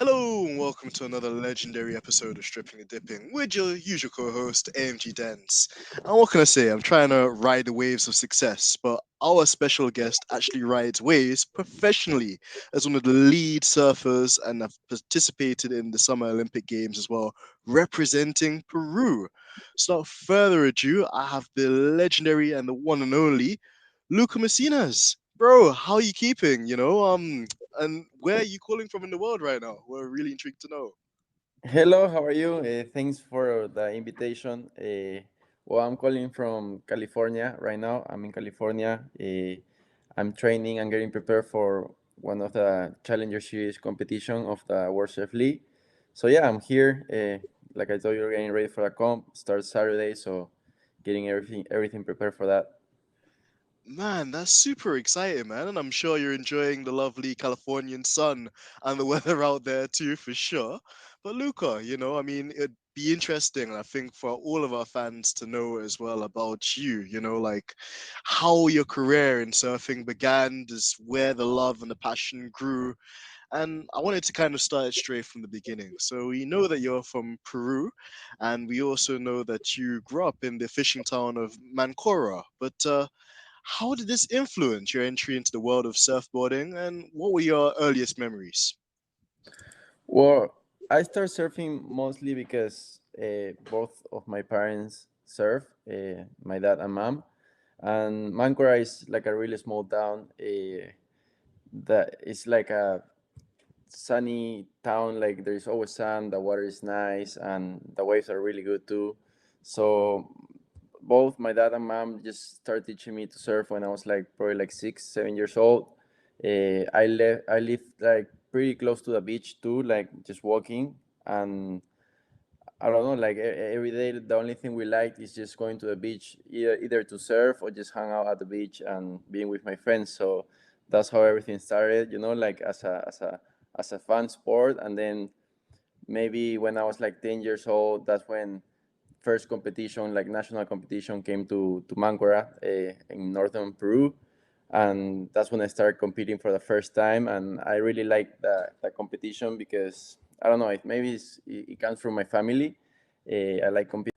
Hello and welcome to another legendary episode of Stripping and Dipping with your usual co-host AMG Dance. And what can I say? I'm trying to ride the waves of success, but our special guest actually rides waves professionally as one of the lead surfers and have participated in the Summer Olympic Games as well, representing Peru. So without further ado, I have the legendary and the one and only Lucca Mesinas. Bro, how are you keeping? And where are you calling from in the world right now? We're really intrigued to know. Hello, how are you? Thanks for the invitation. Well, I'm calling from California right now. I'm in California. I'm training and getting prepared for one of the Challenger Series competition of the World Surf League. So yeah, I'm here. Like I told you, we're getting ready for the comp. Starts Saturday, so getting everything prepared for that. Man, that's super exciting, man. And I'm sure you're enjoying the lovely Californian sun and the weather out there too, for sure. But Luca, it'd be interesting, I think, for all of our fans to know as well about you, like how your career in surfing began, just where the love and the passion grew. And I wanted to kind of start it straight from the beginning. So we know that you're from Peru, and we also know that you grew up in the fishing town of Mancora. But how did this influence your entry into the world of surfboarding, and what were your earliest memories? Well, I started surfing mostly because both of my parents surf, my dad and mom. And Mancora is like a really small town. That it's like a sunny town. Like there's always sun. The water is nice, and the waves are really good too. So both my dad and mom just started teaching me to surf when I was like probably like 6, 7 years old. I lived like pretty close to the beach too, like just walking. And I don't know, like every day, the only thing we liked is just going to the beach, either to surf or just hang out at the beach and being with my friends. So that's how everything started, like as a fun sport. And then maybe when I was like 10 years old, that's when first competition, like national competition, came to Mancora in northern Peru. And that's when I started competing for the first time. And I really liked the competition because I don't know, it comes from my family. I like competing.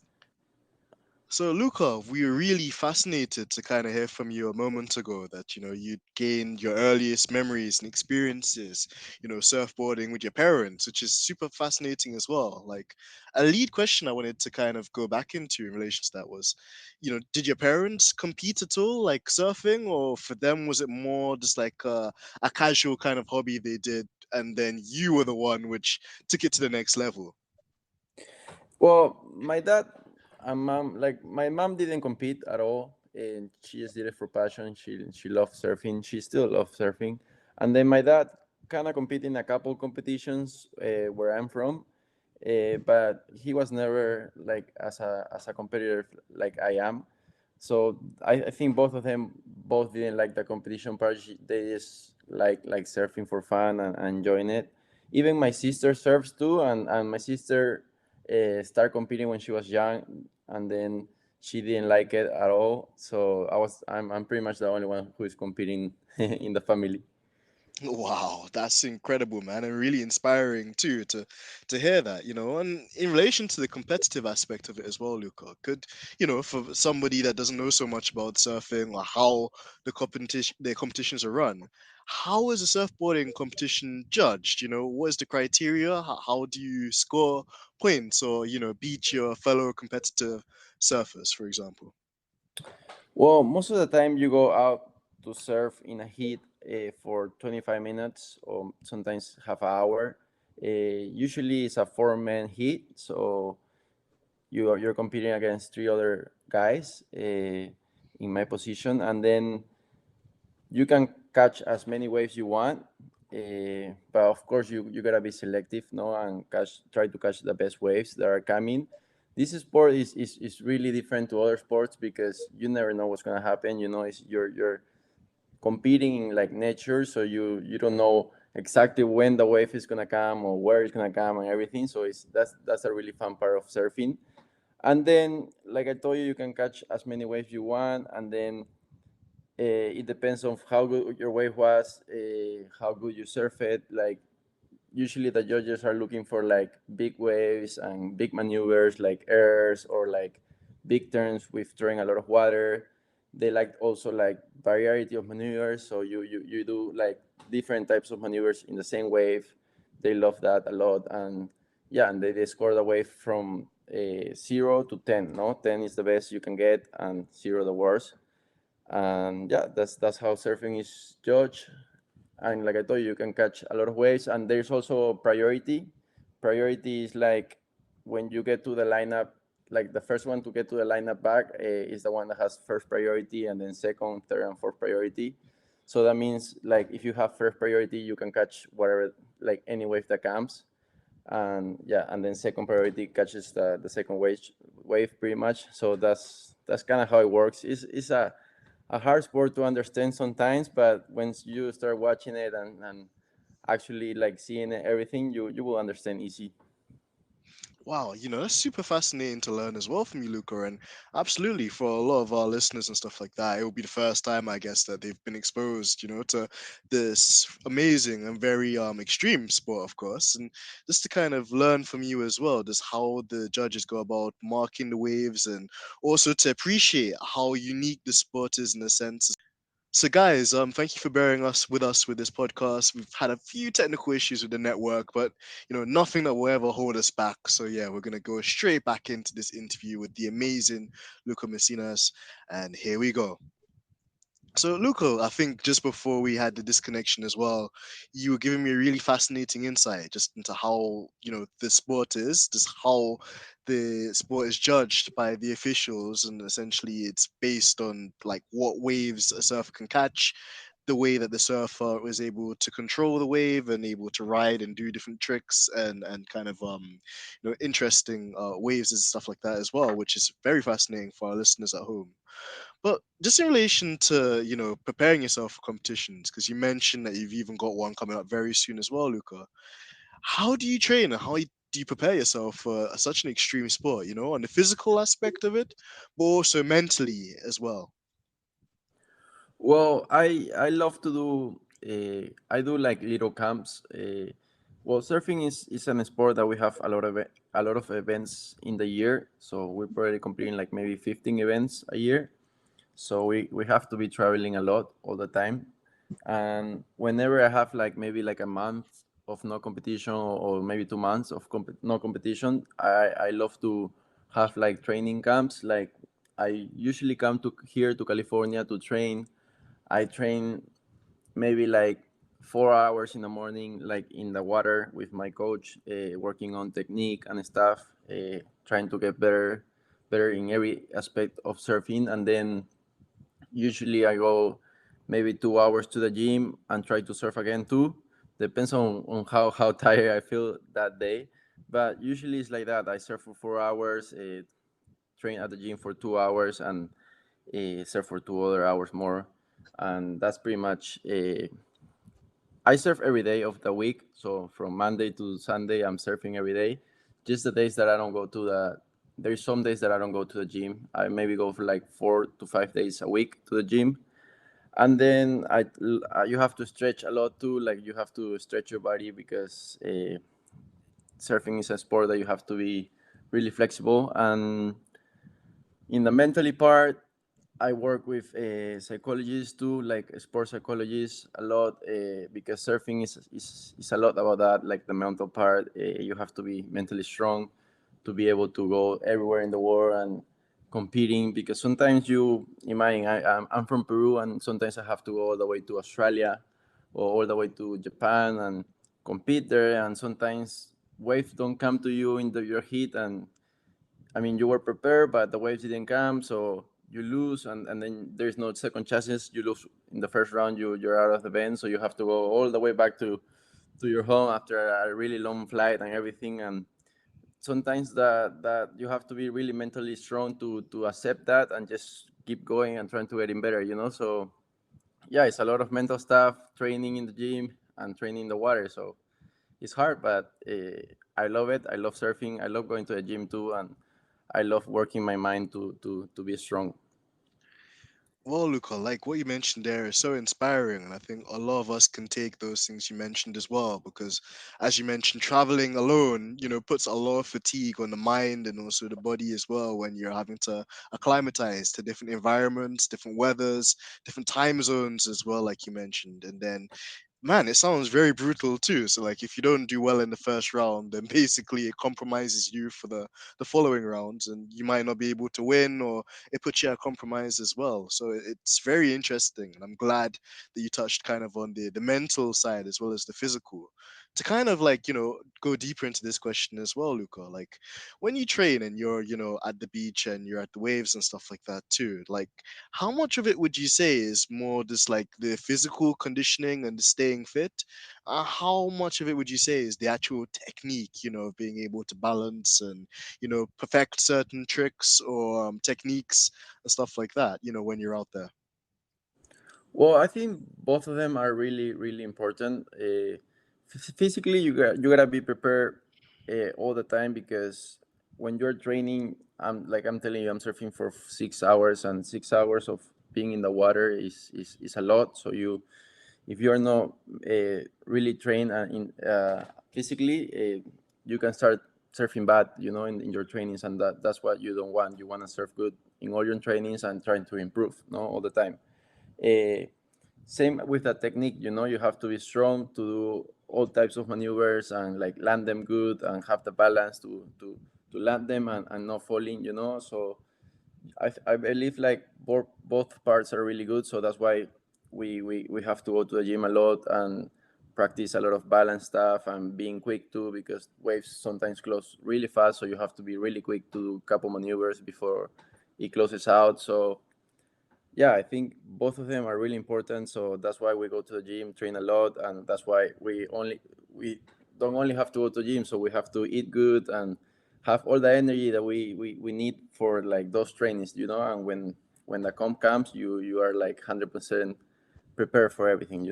So, Luca, we were really fascinated to kind of hear from you a moment ago that, you'd gained your earliest memories and experiences, surfboarding with your parents, which is super fascinating as well. Like, a lead question I wanted to kind of go back into in relation to that was, did your parents compete at all, like surfing, or for them, was it more just like a casual kind of hobby they did, and then you were the one which took it to the next level? Well, my dad and mom, like my mom didn't compete at all, and she just did it for passion. She loved surfing. She still loves surfing. And then my dad kind of competed in a couple competitions where I'm from, but he was never like as a competitor like I am. So I think both of them both didn't like the competition part. They just like surfing for fun and enjoying it. Even my sister surfs too, and my sister started competing when she was young, and then she didn't like it at all. So I'm pretty much the only one who is competing in the family. Wow, that's incredible, man, and really inspiring too to hear that, And in relation to the competitive aspect of it as well, Luca, for somebody that doesn't know so much about surfing or how the competitions are run, how is a surfboarding competition judged? What is the criteria? How do you score points or beat your fellow competitive surfers, for example? Well, most of the time you go out to surf in a heat for 25 minutes or sometimes half an hour. Usually it's a four-man heat, so you're competing against three other guys in my position, and then you can catch as many waves you want. But of course, you gotta be selective, no, and try to catch the best waves that are coming. This sport is really different to other sports because you never know what's gonna happen. It's you're competing in like nature, so you don't know exactly when the wave is gonna come or where it's gonna come and everything. So that's a really fun part of surfing. And then, like I told you, you can catch as many waves you want, and then it depends on how good your wave was, how good you surf it. Like usually the judges are looking for like big waves and big maneuvers like airs or like big turns with throwing a lot of water. They like also like variety of maneuvers, so you do like different types of maneuvers in the same wave. They love that a lot. And yeah, and they score the wave from 0 to 10. No, 10 is the best you can get and 0 the worst. And yeah, that's how surfing is judged. And like I told you, you can catch a lot of waves. And there's also priority. Priority is like when you get to the lineup, like the first one to get to the lineup back is the one that has first priority, and then second, third, and fourth priority. So that means like if you have first priority, you can catch whatever, like any wave that comes. And yeah, and then second priority catches the second wave pretty much. So that's kind of how it works. It's a hard sport to understand sometimes, but once you start watching it and actually like seeing everything, you will understand easy. Wow, that's super fascinating to learn as well from you, Luca. And absolutely, for a lot of our listeners and stuff like that, it will be the first time, I guess, that they've been exposed, to this amazing and very extreme sport, of course. And just to kind of learn from you as well, just how the judges go about marking the waves, and also to appreciate how unique the sport is in a sense. So, guys, thank you for bearing us with this podcast. We've had a few technical issues with the network, but nothing that will ever hold us back. So, yeah, we're gonna go straight back into this interview with the amazing Luca Mesinas, and here we go. So, Luca, I think just before we had the disconnection as well, you were giving me a really fascinating insight just into how the sport is, just how the sport is judged by the officials, and essentially it's based on like what waves a surfer can catch, the way that the surfer was able to control the wave and able to ride and do different tricks and kind of interesting waves and stuff like that as well, which is very fascinating for our listeners at home. But just in relation to, preparing yourself for competitions, because you mentioned that you've even got one coming up very soon as well, Luca. How do you train and do you prepare yourself for such an extreme sport, on the physical aspect of it, but also mentally as well? Well, I love to do. I do like little camps. Well, surfing is an sport that we have a lot of events in the year. So we're probably completing like maybe 15 events a year. So we have to be traveling a lot all the time. And whenever I have like maybe like a month of no competition, or maybe 2 months of no competition, I love to have like training camps. Like I usually come to here to California to train. I train maybe like 4 hours in the morning, like in the water with my coach, working on technique and stuff, trying to get better in every aspect of surfing. And then usually I go maybe 2 hours to the gym and try to surf again too. Depends on how tired I feel that day. But usually it's like that. I surf for 4 hours, train at the gym for 2 hours, and surf for 2 other hours more. And that's pretty much. I surf every day of the week. So from Monday to Sunday, I'm surfing every day. Just the days that I don't go to the. There's some days that I don't go to the gym. I maybe go for like 4 to 5 days a week to the gym. And then you have to stretch a lot too. Like you have to stretch your body because surfing is a sport that you have to be really flexible. And in the mentally part, I work with psychologists too, like sports psychologists a lot, because surfing is a lot about that, like the mental part. You have to be mentally strong to be able to go everywhere in the world and competing, because sometimes you imagine I'm from Peru, and sometimes I have to go all the way to Australia or all the way to Japan and compete there. And sometimes waves don't come to you in your heat, and I mean, you were prepared, but the waves didn't come, so you lose, and then there's no second chances. You lose in the first round, you're out of the event, so you have to go all the way back to your home after a really long flight and everything. And sometimes that you have to be really mentally strong to accept that and just keep going and trying to get in better, So yeah, it's a lot of mental stuff, training in the gym and training in the water. So it's hard, but I love it. I love surfing. I love going to the gym too, and I love working my mind to be strong. Well, Luca, like what you mentioned there is so inspiring, and I think a lot of us can take those things you mentioned as well. Because, as you mentioned, traveling alone, puts a lot of fatigue on the mind and also the body as well when you're having to acclimatize to different environments, different weathers, different time zones as well, like you mentioned. And then man, it sounds very brutal too. So like if you don't do well in the first round, then basically it compromises you for the following rounds and you might not be able to win or it puts you at compromise as well. So it's very interesting and I'm glad that you touched kind of on the mental side as well as the physical. To kind of like, go deeper into this question as well, Luca, like when you train and you're, at the beach and you're at the waves and stuff like that too, like how much of it would you say is more just like the physical conditioning and the staying fit? How much of it would you say is the actual technique, of being able to balance and, perfect certain tricks or techniques and stuff like that, when you're out there? Well, I think both of them are really, really important. Physically, you gotta be prepared all the time because when you're training, I'm telling you, I'm surfing for 6 hours, and 6 hours of being in the water is a lot. So if you're not really trained physically, you can start surfing bad, in your trainings, and that's what you don't want. You want to surf good in all your trainings and trying to improve, no, all the time. Uh, Same with the technique, you have to be strong to do all types of maneuvers and like land them good and have the balance to land them and not falling, So I believe like both parts are really good. So that's why we have to go to the gym a lot and practice a lot of balance stuff and being quick too, because waves sometimes close really fast. So you have to be really quick to do a couple maneuvers before it closes out. So yeah, I think both of them are really important. So that's why we go to the gym, train a lot, and that's why we don't only have to go to the gym. So we have to eat good and have all the energy that we need for like those trainings, And when the comp comes, you are like 100% prepared for everything.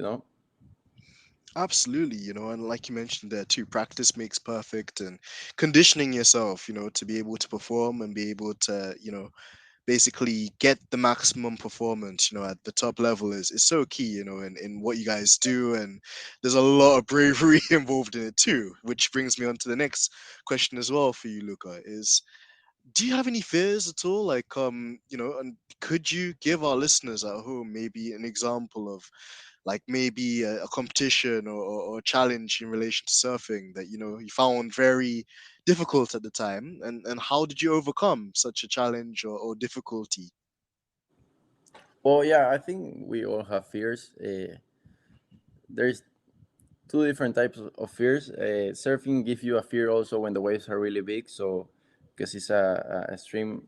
Absolutely, and like you mentioned there too, practice makes perfect and conditioning yourself, to be able to perform and be able to, basically get the maximum performance, at the top level is so key, in what you guys do. And there's a lot of bravery involved in it too, which brings me on to the next question as well for you, Luca, is do you have any fears at all? Like, and could you give our listeners at home maybe an example of like maybe a competition or a challenge in relation to surfing that, you found very difficult at the time and how did you overcome such a challenge or difficulty? Well, yeah, I think we all have fears. There's two different types of fears. Surfing gives you a fear also when the waves are really big, so because it's a extreme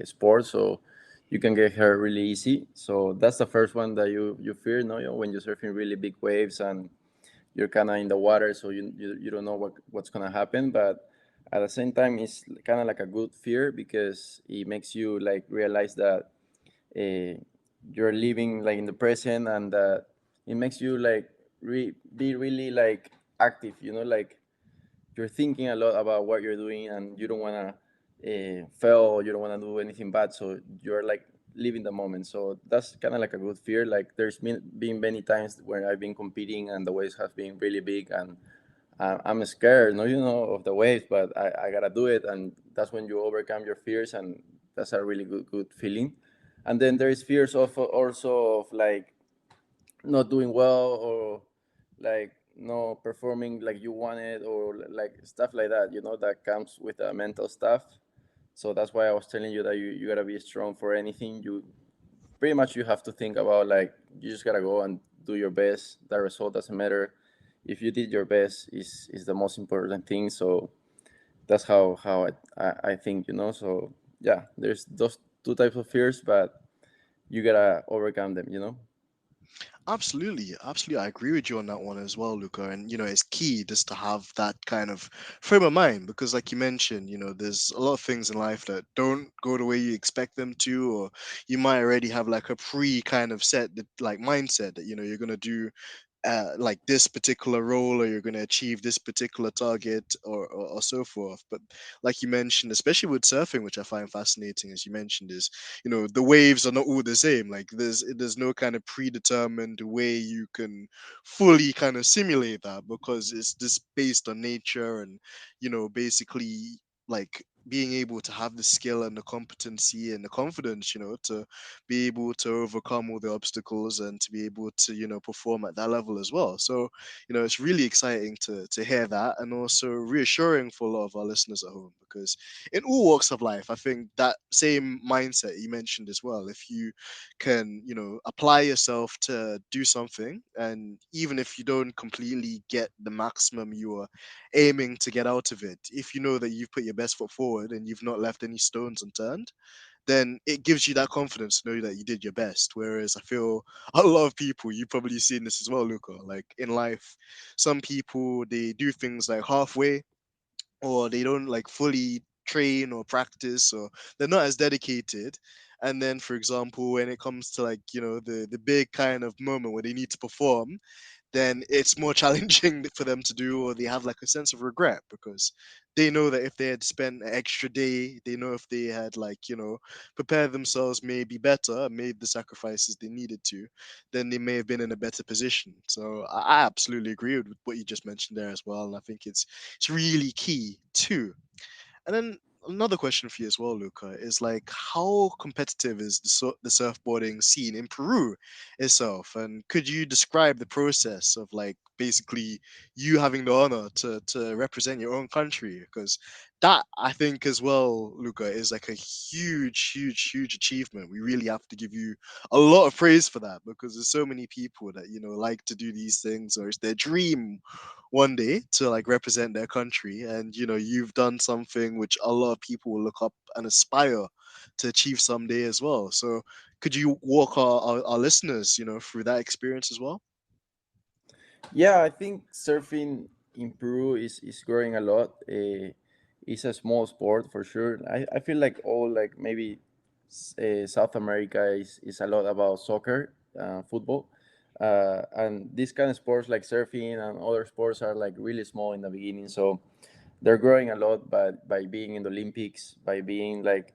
sport, so you can get hurt really easy. So that's the first one that you fear, no? When you're surfing really big waves and you're kind of in the water, so you don't know what's gonna happen. But at the same time, it's kind of like a good fear because it makes you like realize that uh, you're living like in the present, and it makes you like be really like active, like you're thinking a lot about what you're doing and you don't want to fail, you don't want to do anything bad, so you're like living the moment. So that's kind of like a good fear. Like there's been many times where I've been competing and the waves have been really big, and I'm scared, no, of the waves, but I gotta do it, and that's when you overcome your fears, and that's a really good feeling. And then there is fears of also of like not doing well, or like not performing like you wanted, or like stuff like that, that comes with the mental stuff. So that's why I was telling you that you gotta be strong for anything. You pretty much you have to think about like you just gotta go and do your best. The result doesn't matter. If you did your best is the most important thing. So that's how I think, so yeah, there's those two types of fears, but you gotta overcome them. Absolutely, absolutely. I agree with you on that one as well, Luca. And it's key just to have that kind of frame of mind because, like you mentioned, there's a lot of things in life that don't go the way you expect them to, or you might already have like a pre kind of set that like mindset that you're gonna do like this particular role, or you're going to achieve this particular target, or so forth. But like you mentioned, especially with surfing, which I find fascinating, as you mentioned, is, the waves are not all the same. Like there's no kind of predetermined way you can fully kind of simulate that, because it's just based on nature, and basically, like, being able to have the skill and the competency and the confidence, to be able to overcome all the obstacles, and to be able to, perform at that level as well. So, it's really exciting to hear that, and also reassuring for a lot of our listeners at home, because in all walks of life, I think that same mindset you mentioned as well, if you can, apply yourself to do something, and even if you don't completely get the maximum you are aiming to get out of it, if you know that you've put your best foot forward and you've not left any stones unturned, then it gives you that confidence to know that you did your best. Whereas I feel a lot of people, you've probably seen this as well, Luca, like in life, some people, they do things like halfway, or they don't like fully train or practice, or they're not as dedicated. And then, for example, when it comes to, like, the big kind of moment where they need to perform, then it's more challenging for them to do, or they have like a sense of regret, because they know that if they had spent an extra day, they know if they had, like, prepared themselves maybe better, made the sacrifices they needed to, then they may have been in a better position. So I absolutely agree with what you just mentioned there as well, and I think it's really key too. And then another question for you as well, Luca, is like, how competitive is the surfboarding scene in Peru itself? And could you describe the process of, like, basically you having the honor to represent your own country? Because that, I think as well, Luca, is like a huge, huge, huge achievement. We really have to give you a lot of praise for that, because there's so many people that, like to do these things, or it's their dream one day to, like, represent their country, and you've done something which a lot of people will look up and aspire to achieve someday as well. So could you walk our listeners, through that experience as well? Yeah, I think surfing in Peru is growing a lot. It's a small sport for sure. I feel like all like maybe South America is a lot about soccer, football, and these kind of sports like surfing and other sports are like really small in the beginning. So they're growing a lot, but by being in the Olympics, by being like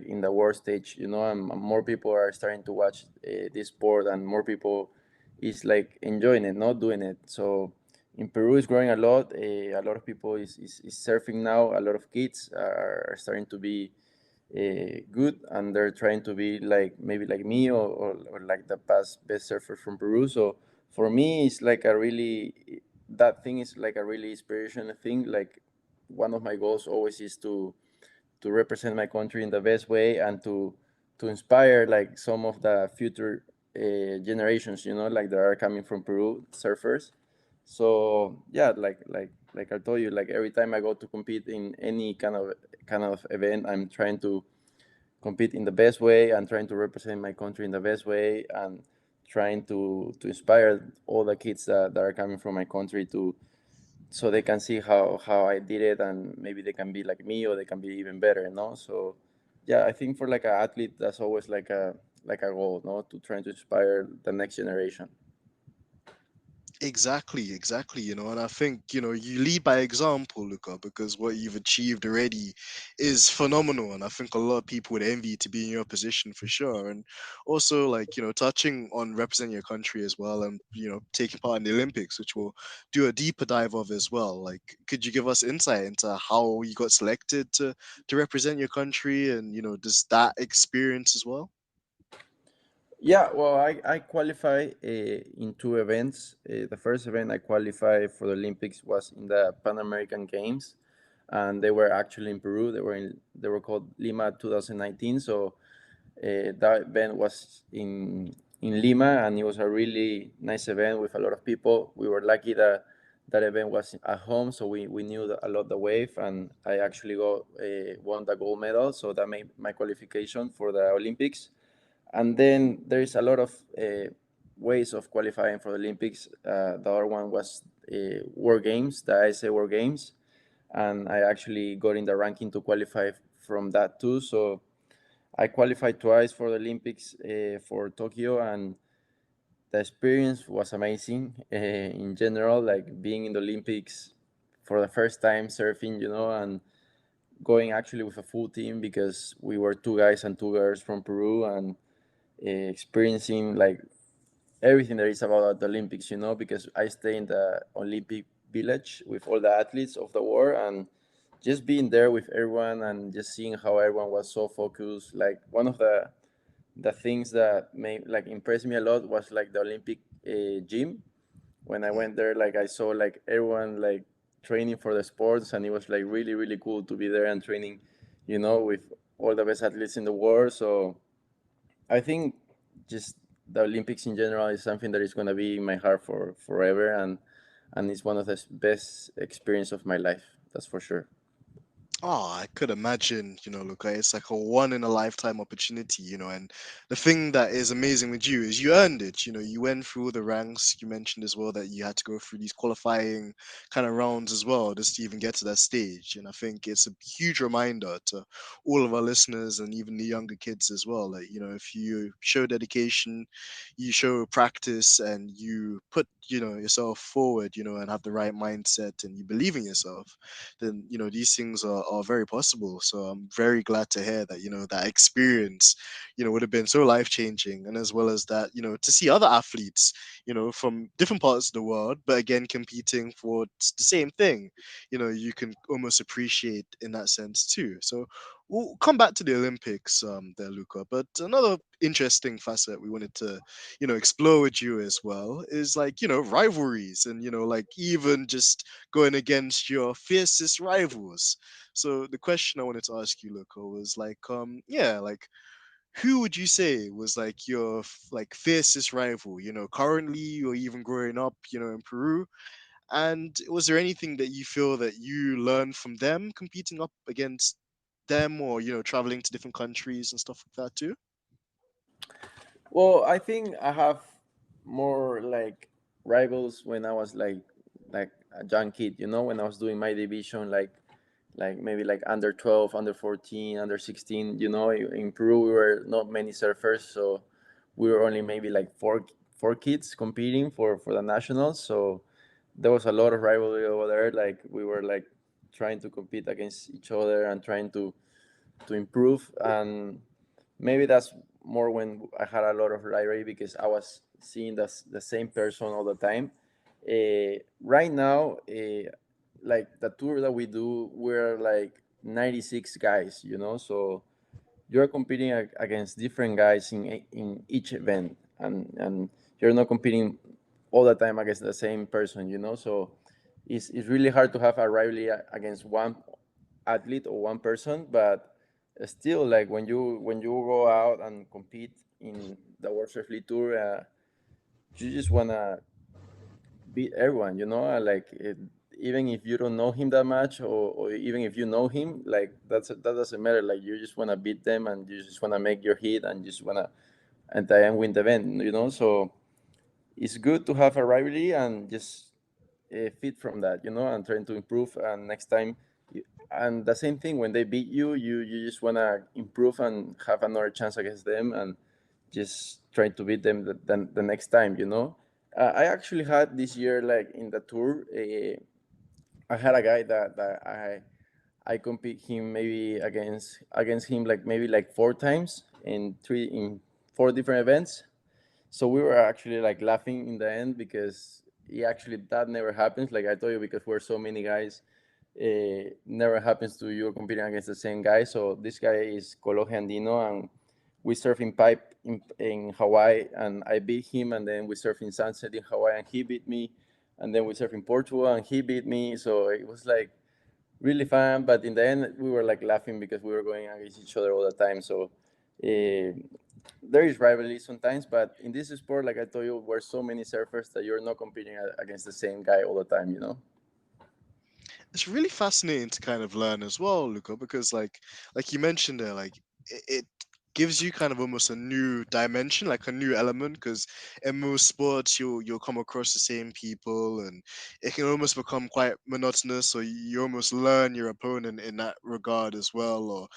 in the world stage, and more people are starting to watch this sport, and more people is like enjoying it, not doing it. So in Peru, is growing a lot of people is surfing now. A lot of kids are starting to be good, and they're trying to be like maybe like me, or like the past best surfer from Peru. So for me, it's like a really, that thing is like a really inspirational thing. Like one of my goals always is to represent my country in the best way, and to inspire like some of the future generations, like that are coming from Peru, surfers. So yeah, like I told you, like every time I go to compete in any kind of event, I'm trying to compete in the best way and trying to represent my country in the best way, and trying to inspire all the kids that are coming from my country, to so they can see how I did it, and maybe they can be like me, or they can be even better, So yeah, I think for like an athlete, that's always like a goal, no, to try to inspire the next generation. Exactly, exactly, and I think, you lead by example, Luca, because what you've achieved already is phenomenal, and I think a lot of people would envy to be in your position for sure. And also, like, touching on representing your country as well, and, taking part in the Olympics, which we'll do a deeper dive of as well. Like, could you give us insight into how you got selected to represent your country, and, does that experience as well? Yeah, well, I qualify in two events. The first event I qualified for the Olympics was in the Pan American Games, and they were actually in Peru. They were called Lima 2019. So that event was in Lima, and it was a really nice event with a lot of people. We were lucky that that event was at home, so we knew a lot the wave, and I actually won the gold medal, so that made my qualification for the Olympics. And then there is a lot of ways of qualifying for the Olympics. The other one was World Games, the ISA World Games, and I actually got in the ranking to qualify from that too. So I qualified twice for the Olympics for Tokyo, and the experience was amazing. In general, like being in the Olympics for the first time surfing, and going actually with a full team because we were two guys and two girls from Peru, and experiencing like everything there is about the Olympics, because I stay in the Olympic village with all the athletes of the world, and just being there with everyone and just seeing how everyone was so focused. Like one of the things that made like impressed me a lot was like the Olympic gym. When I Mhm. went there, like I saw like everyone like training for the sports, and it was like really really cool to be there and training, with all the best athletes in the world. So I think just the Olympics in general is something that is going to be in my heart for forever, and it's one of the best experience of my life. That's for sure. Oh, I could imagine, Luca, it's like a one in a lifetime opportunity, and the thing that is amazing with you is you earned it, you went through all the ranks. You mentioned as well that you had to go through these qualifying kind of rounds as well just to even get to that stage. And I think it's a huge reminder to all of our listeners and even the younger kids as well. Like, if you show dedication, you show practice, and you put, yourself forward, and have the right mindset, and you believe in yourself, then these things are very possible. So I'm very glad to hear that that experience would have been so life changing, and as well as that, to see other athletes from different parts of the world, but again competing for the same thing, you can almost appreciate in that sense too. So we'll come back to the Olympics there, Luca, but another interesting facet we wanted to explore with you as well is like rivalries, and like even just going against your fiercest rivals. So the question I wanted to ask you, Loco, was like, yeah, like who would you say was like your like fiercest rival? Currently or even growing up, in Peru. And was there anything that you feel that you learned from them competing up against them, or traveling to different countries and stuff like that too? Well, I think I have more like rivals when I was like a young kid, when I was doing my division, like maybe like under 12, under 14, under 16. In Peru we were not many surfers, so we were only maybe like four kids competing for the nationals. So there was a lot of rivalry over there. Like we were like trying to compete against each other and trying to improve. And maybe that's more when I had a lot of library because I was seeing the same person all the time. Right now, like the tour that we do, we're like 96 guys, so you're competing against different guys in each event, and you're not competing all the time against the same person, so it's really hard to have a rivalry against one athlete or one person. But still, like when you go out and compete in the World Surf League Tour, you just want to beat everyone, like even if you don't know him that much, or even if you know him, like that doesn't matter. Like you just want to beat them, and you just want to make your hit, and you just want to and then win the event, so it's good to have a rivalry and just fit from that, and trying to improve. And next time, and the same thing when they beat you, you just want to improve and have another chance against them, and just trying to beat them the next time, I actually had this year, like in the tour, I had a guy that I compete him maybe against him like maybe like four times in four different events. So we were actually like laughing in the end because it actually that never happens. Like I told you, because we're so many guys, never happens to you competing against the same guy. So this guy is Coloje Andino, and we surf in pipe in Hawaii, and I beat him, and then we surf in Sunset in Hawaii, and he beat me, and then we surf in Portugal, and he beat me. So it was like really fun. But in the end, we were like laughing because we were going against each other all the time. So uh, there is rivalry sometimes, but in this sport, like I told you, we're so many surfers that you're not competing against the same guy all the time. It's really fascinating to kind of learn as well, Luca, because like you mentioned there, like it gives you kind of almost a new dimension, like a new element. Because in most sports, you'll come across the same people, and it can almost become quite monotonous. So you almost learn your opponent in that regard as well, or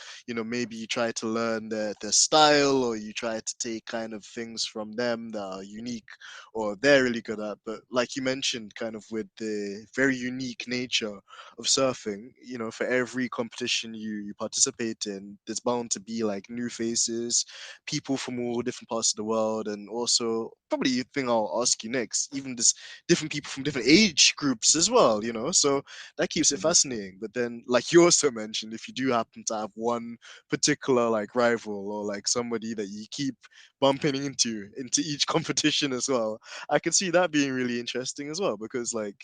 maybe you try to learn their style, or you try to take kind of things from them that are unique or they're really good at. But like you mentioned, kind of with the very unique nature of surfing, for every competition you participate in, there's bound to be like new faces, people from all different parts of the world, and also probably you think I'll ask you next, even just different people from different age groups as well, so that keeps it Mhm. fascinating. But then, like you also mentioned, if you do happen to have one particular like rival or like somebody that you keep bumping into each competition as well, I can see that being really interesting as well, because like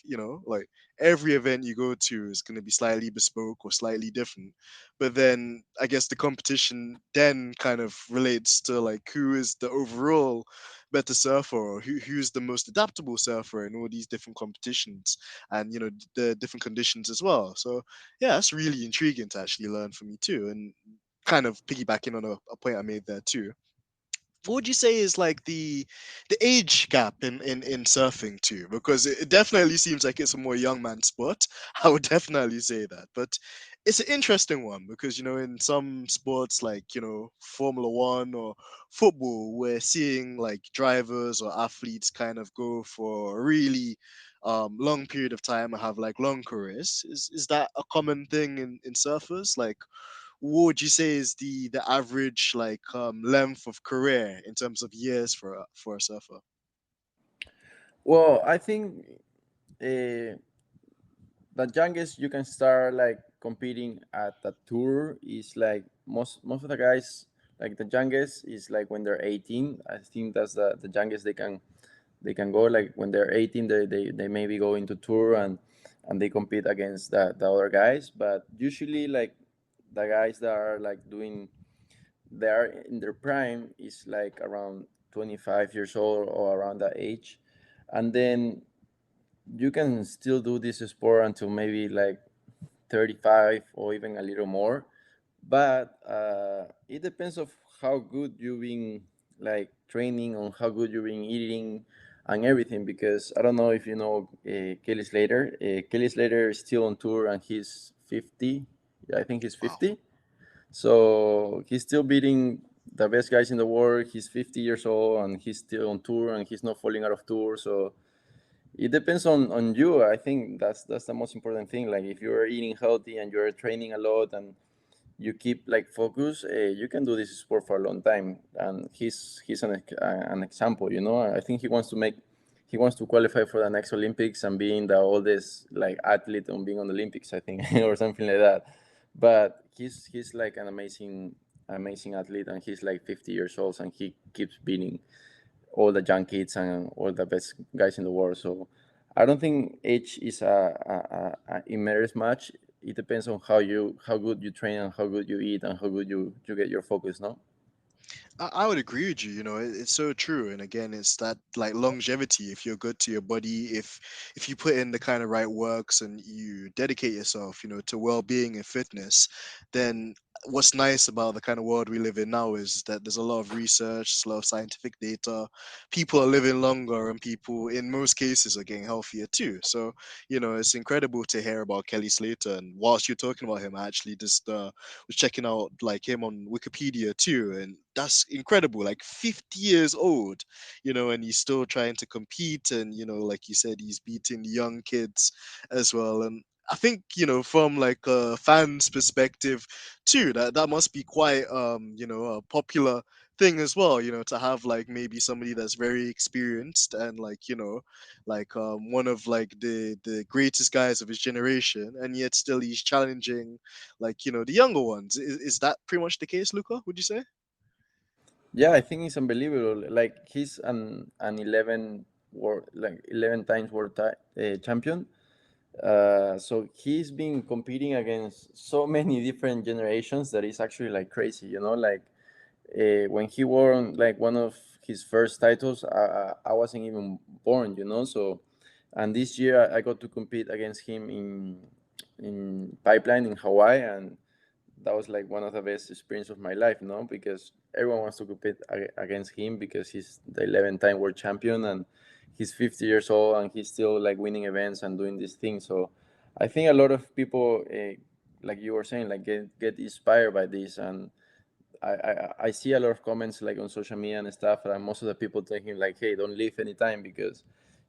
like every event you go to is going to be slightly bespoke or slightly different. But then I guess the competition then kind of relates to like who is the overall better surfer, or who's the most adaptable surfer in all these different competitions, and the different conditions as well. So yeah, that's really intriguing to actually learn from you too, and kind of piggybacking on a point I made there too. What would you say is like the age gap in surfing too? Because it definitely seems like it's a more young man sport. I would definitely say that. But it's an interesting one because in some sports like Formula One or football, we're seeing like drivers or athletes kind of go for a really long period of time and have like long careers. Is that a common thing in surfers? Like, what would you say is the average like length of career in terms of years for a surfer? Well, I think uh, the youngest you can start like competing at the tour is like most of the guys, like the youngest is like when they're 18. I think that's the youngest they can go, like when they're 18 they maybe go into tour and they compete against the other guys. But usually like the guys that are like doing, they are in their prime is like around 25 years old or around that age. And then you can still do this sport until maybe like 35 or even a little more. But it depends of how good you've been like training, on how good you've been eating and everything. Because I don't know if you know Kelly Slater. Kelly Slater is still on tour and he's 50. Yeah, I think he's Wow. 50. So he's still beating the best guys in the world. He's 50 years old and he's still on tour and he's not falling out of tour. So it depends on you. I think that's the most important thing. Like if you're eating healthy and you're training a lot and you keep like focus, you can do this sport for a long time. And he's an example. I think he wants to qualify for the next Olympics and being the oldest like athlete on being on the Olympics, I think, or something like that. But he's like an amazing athlete, and he's like 50 years old, and he keeps beating all the young kids and all the best guys in the world. So I don't think age is it matters much. It depends on how good you train and how good you eat and how good you get your focus. No. I would agree with you. It's so true. And again, it's that like longevity. If you're good to your body, if you put in the kind of right works and you dedicate yourself, to well-being and fitness, then what's nice about the kind of world we live in now is that there's a lot of research, there's a lot of scientific data. People are living longer, and people, in most cases, are getting healthier too. So, it's incredible to hear about Kelly Slater. And whilst you're talking about him, I actually just was checking out like him on Wikipedia too, and that's incredible. Like 50 years old, and he's still trying to compete, and like you said, he's beating young kids as well. And I think from like a fan's perspective too, that must be quite a popular thing as well, to have like maybe somebody that's very experienced and like like one of like the greatest guys of his generation, and yet still he's challenging like the younger ones. Is that pretty much the case, Luca, would you say? Yeah, I think it's unbelievable. Like he's an 11 times champion. So he's been competing against so many different generations that it's actually like crazy. Like when he won like one of his first titles, I wasn't even born. So, and this year I got to compete against him in Pipeline in Hawaii, and that was like one of the best experience of my life, no? Because everyone wants to compete against him because he's the 11th time world champion and he's 50 years old and he's still like winning events and doing these things. So I think a lot of people, like you were saying, like get inspired by this. And I see a lot of comments like on social media and stuff, and most of the people thinking like, "Hey, don't leave anytime because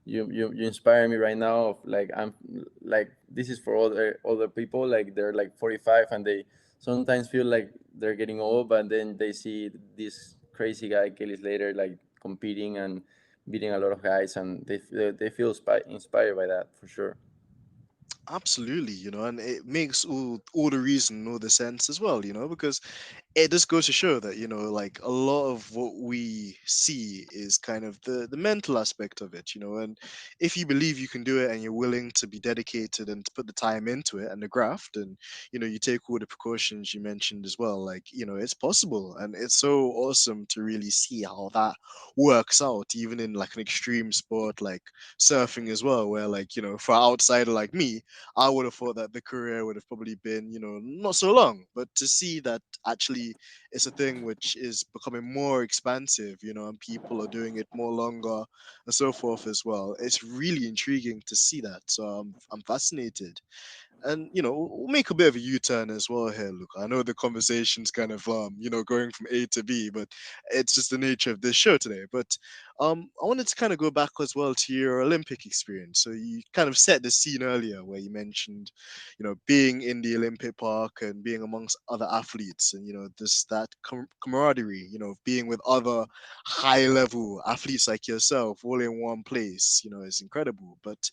you inspire me right now." Of like I'm like this is for other people like they're like 45 and they sometimes feel like they're getting old, but then they see this crazy guy Kelly Slater like competing and beating a lot of guys, and they feel inspired by that for sure. Absolutely, and it makes all the reason, all the sense as well, because it just goes to show that like a lot of what we see is kind of the mental aspect of it, and if you believe you can do it and you're willing to be dedicated and to put the time into it and the graft, and you take all the precautions you mentioned as well, like it's possible, and it's so awesome to really see how that works out even in like an extreme sport like surfing as well, where like for an outsider like me, I would have thought that the career would have probably been, not so long. But to see that actually it's a thing which is becoming more expansive, and people are doing it more longer and so forth as well, it's really intriguing to see that. So I'm fascinated. And we'll make a bit of a U-turn as well here. Look, I know the conversation's kind of going from A to B, but it's just the nature of this show today. But I wanted to kind of go back as well to your Olympic experience. So you kind of set the scene earlier where you mentioned being in the Olympic Park and being amongst other athletes, and this that camaraderie, of being with other high level athletes like yourself all in one place, is incredible. But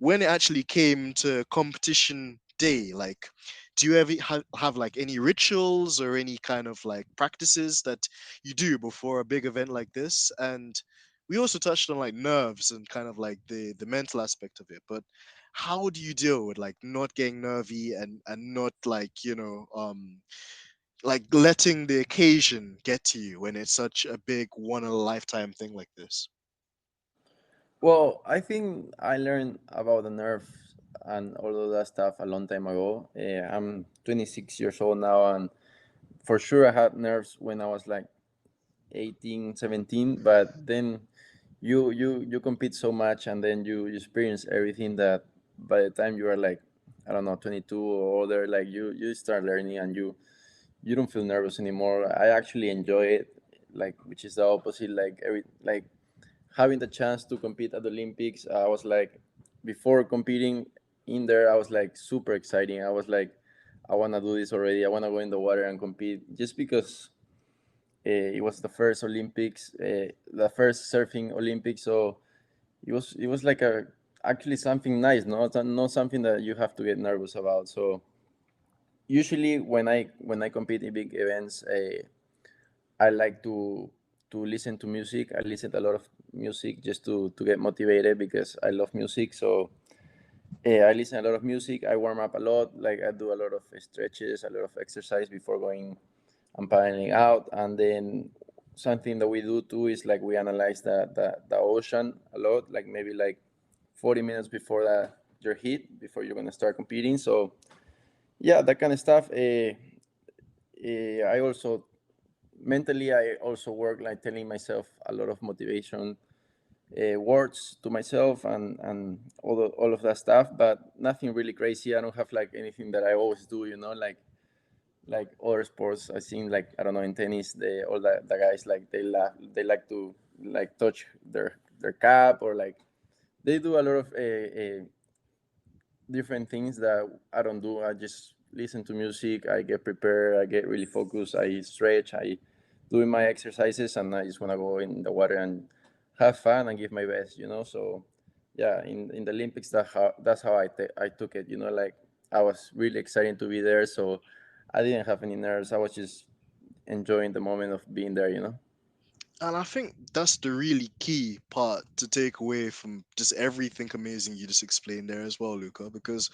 when it actually came to competition day, like, do you ever have like any rituals or any kind of like practices that you do before a big event like this? And we also touched on like nerves and kind of like the mental aspect of it, but how do you deal with like not getting nervy and not like like letting the occasion get to you when it's such a big one in a lifetime thing like this? Well, I think I learned about the nerve and all of that stuff a long time ago. I'm 26 years old now, and for sure I had nerves when I was like 18, 17. But then you compete so much, and then you experience everything that by the time you are like, I don't know, 22 or older, like you start learning and you don't feel nervous anymore. I actually enjoy it, like which is the opposite. Like every like having the chance to compete at the Olympics, I was like, before competing in there, I was like super exciting. I was like, I want to do this already. I want to go in the water and compete just because it was the first Olympics, the first surfing Olympics. So it was like a actually something nice, not something that you have to get nervous about. So usually when I compete in big events, I like to listen to music. I listen to a lot of music just to get motivated because I love music. So I listen a lot of music. I warm up a lot. Like I do a lot of stretches, a lot of exercise before going and paddling out. And then something that we do too is like we analyze the ocean a lot. Like maybe like 40 minutes before your heat, before you're gonna start competing. So yeah, that kind of stuff. I also mentally I also work like telling myself a lot of motivation words to myself and all of that stuff, but nothing really crazy. I don't have like anything that I always do, like other sports. I think like I don't know in tennis, all the guys like they like to like touch their cap or like they do a lot of different things that I don't do. I just listen to music. I get prepared. I get really focused. I stretch. I doing my exercises, and I just want to go in the water and have fun and give my best. So yeah, in the Olympics, that's how I took it. Like I was really excited to be there. So I didn't have any nerves. I was just enjoying the moment of being there. And I think that's the really key part to take away from just everything amazing you just explained there as well, Luca, because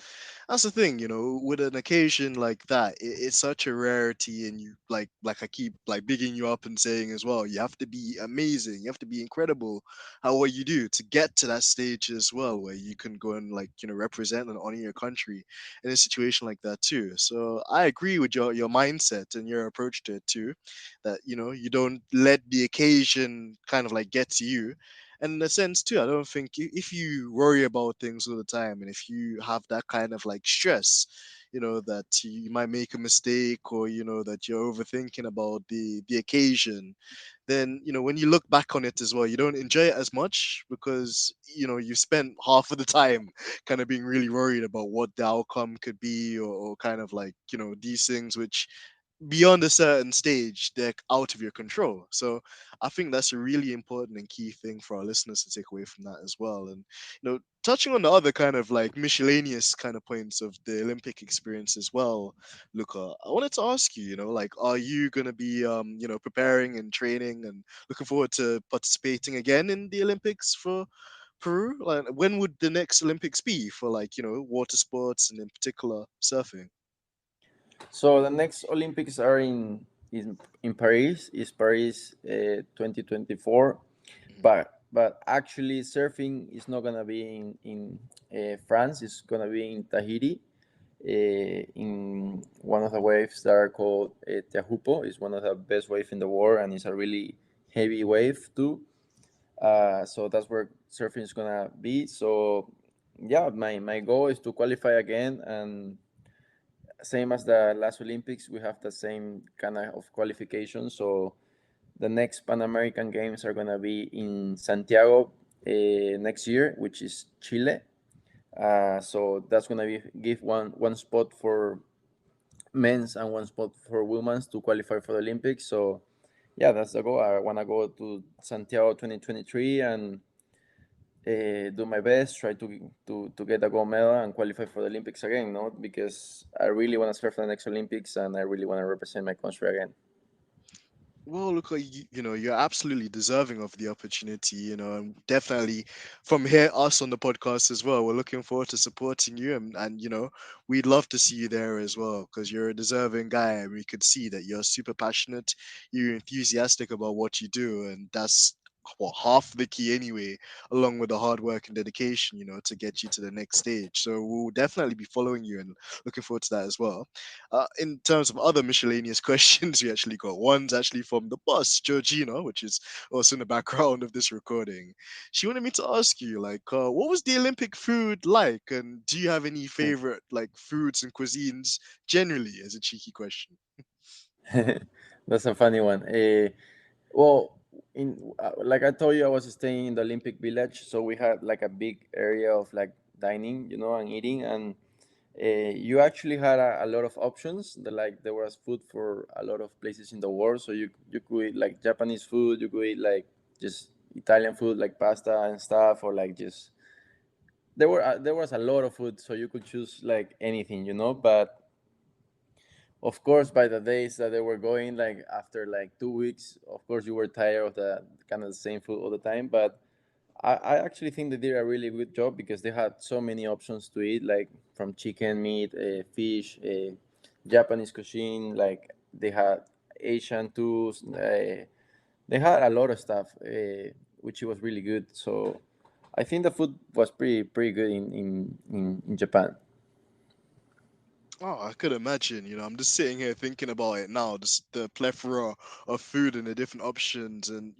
that's the thing, with an occasion like that, it's such a rarity, and you like I keep like bigging you up and saying as well, you have to be amazing, you have to be incredible at what you do to get to that stage as well, where you can go and like represent and honor your country in a situation like that too. So I agree with your mindset and your approach to it too, that you don't let the occasion kind of like get to you. And in a sense too, I don't think if you worry about things all the time, and if you have that kind of like stress, that you might make a mistake, or that you're overthinking about the occasion, then when you look back on it as well, you don't enjoy it as much, because you spent half of the time kind of being really worried about what the outcome could be, or kind of like these things which beyond a certain stage they're out of your control. So I think that's a really important and key thing for our listeners to take away from that as well. And touching on the other kind of like miscellaneous kind of points of the Olympic experience as well, Luca, I wanted to ask you, like, are you going to be preparing and training and looking forward to participating again in the Olympics for Peru? Like, when would the next Olympics be for, like, water sports and in particular surfing? So the next Olympics are in Paris. Is Paris 2024, but actually surfing is not gonna be in France. It's gonna be in Tahiti, in one of the waves that are called Teahupo. It's one of the best waves in the world, and it's a really heavy wave too. So that's where surfing is gonna be. So yeah, my goal is to qualify again, and same as the last Olympics, we have the same kind of qualification. So the next Pan American Games are gonna be in Santiago next year, which is Chile. So that's gonna be give one spot for men's and one spot for women's to qualify for the Olympics. So yeah, that's the goal. I wanna go to Santiago 2023 and do my best, try to get a gold medal and qualify for the Olympics again, no? Because I really want to surf for the next Olympics and I really want to represent my country again. Well, look, you're absolutely deserving of the opportunity, and definitely from here, us on the podcast as well, we're looking forward to supporting you, and we'd love to see you there as well, because you're a deserving guy, and we could see that you're super passionate, you're enthusiastic about what you do, and that's what half the key anyway, along with the hard work and dedication, to get you to the next stage. So we'll definitely be following you and looking forward to that as well. In terms of other miscellaneous questions, we actually got one's actually from the boss, Georgina, which is also in the background of this recording. She wanted me to ask you, like, what was the Olympic food like, and do you have any favorite like foods and cuisines generally? As a cheeky question. That's a funny one. Well, in like I told you, I was staying in the Olympic Village, so we had like a big area of like dining, and eating, and you actually had a lot of options. Like there was food for a lot of places in the world, so you could eat like Japanese food, you could eat like just Italian food, like pasta and stuff, or like just there was a lot of food, so you could choose like anything, But of course, by the days that they were going, like after like 2 weeks, of course you were tired of the kind of the same food all the time. But I actually think they did a really good job because they had so many options to eat, like from chicken, meat, fish, Japanese cuisine. Like they had Asian too. They had a lot of stuff, which was really good. So I think the food was pretty good in Japan. Oh, I could imagine. I'm just sitting here thinking about it now, just the plethora of food and the different options, and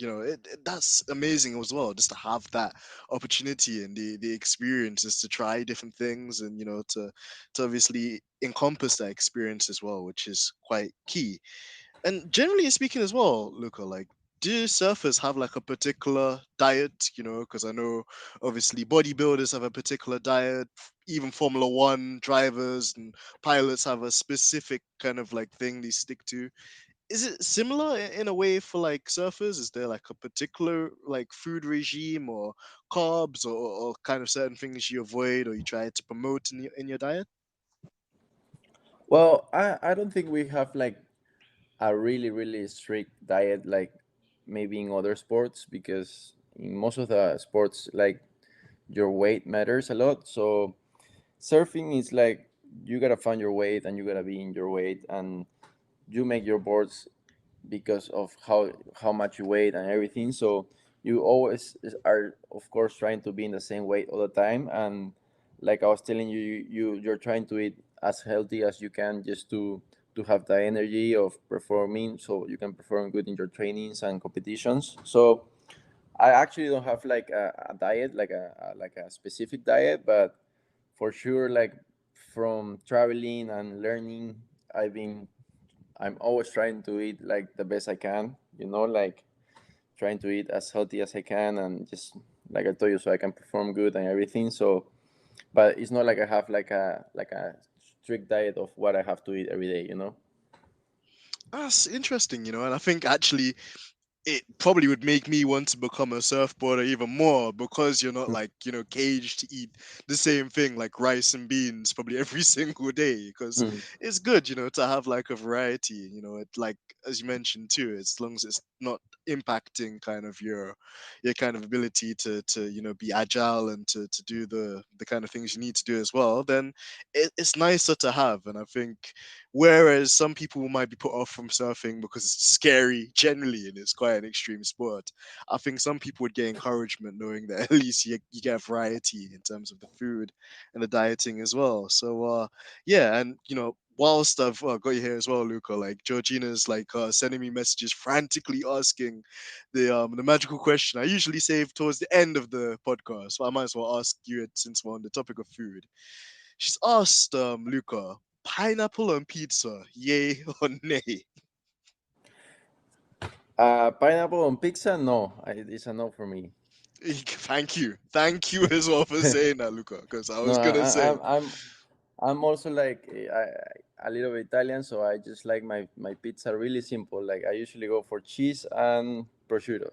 that's amazing as well. Just to have that opportunity and the experiences to try different things, and to obviously encompass that experience as well, which is quite key. And generally speaking as well, Luca, like, do surfers have like a particular diet? Because I know obviously bodybuilders have a particular diet, even Formula One drivers and pilots have a specific kind of like thing they stick to. Is it similar in a way for like surfers? Is there like a particular like food regime or carbs, or kind of certain things you avoid or you try to promote in your diet? Well, I don't think we have like a really strict diet. Like maybe in other sports, because in most of the sports, like, your weight matters a lot. So surfing is like you gotta find your weight and you gotta be in your weight, and you make your boards because of how much you weigh and everything. So you always are, of course, trying to be in the same weight all the time. And like I was telling you, you're trying to eat as healthy as you can, just to have the energy of performing, so you can perform good in your trainings and competitions. So I actually don't have like a diet, like a specific diet, but for sure, like, from traveling and learning, I'm always trying to eat like the best I can, like trying to eat as healthy as I can, and just like I told you, so I can perform good and everything. So, but it's not like I have like a strict diet of what I have to eat every day. That's interesting, and I think actually it probably would make me want to become a surfboarder even more because you're not like caged to eat the same thing like rice and beans probably every single day because Mhm. it's good to have like a variety. It like as you mentioned too, as long as it's not impacting kind of your kind of ability to be agile and to do the kind of things you need to do as well, then it's nicer to have. And I think whereas some people might be put off from surfing because it's scary generally and it's quite an extreme sport, I think some people would get encouragement knowing that at least you get variety in terms of the food and the dieting as well. So, yeah, and whilst I've got you here as well, Luca, like Georgina's like sending me messages frantically asking the magical question I usually save towards the end of the podcast. So I might as well ask you it since we're on the topic of food. She's asked Luca, pineapple on pizza, yay or nay? Pineapple on pizza? No, it's a no for me. Thank you as well for saying that, Luca. Because I No, was gonna say, I'm also like a little bit Italian, so I just like my pizza really simple. Like, I usually go for cheese and prosciutto.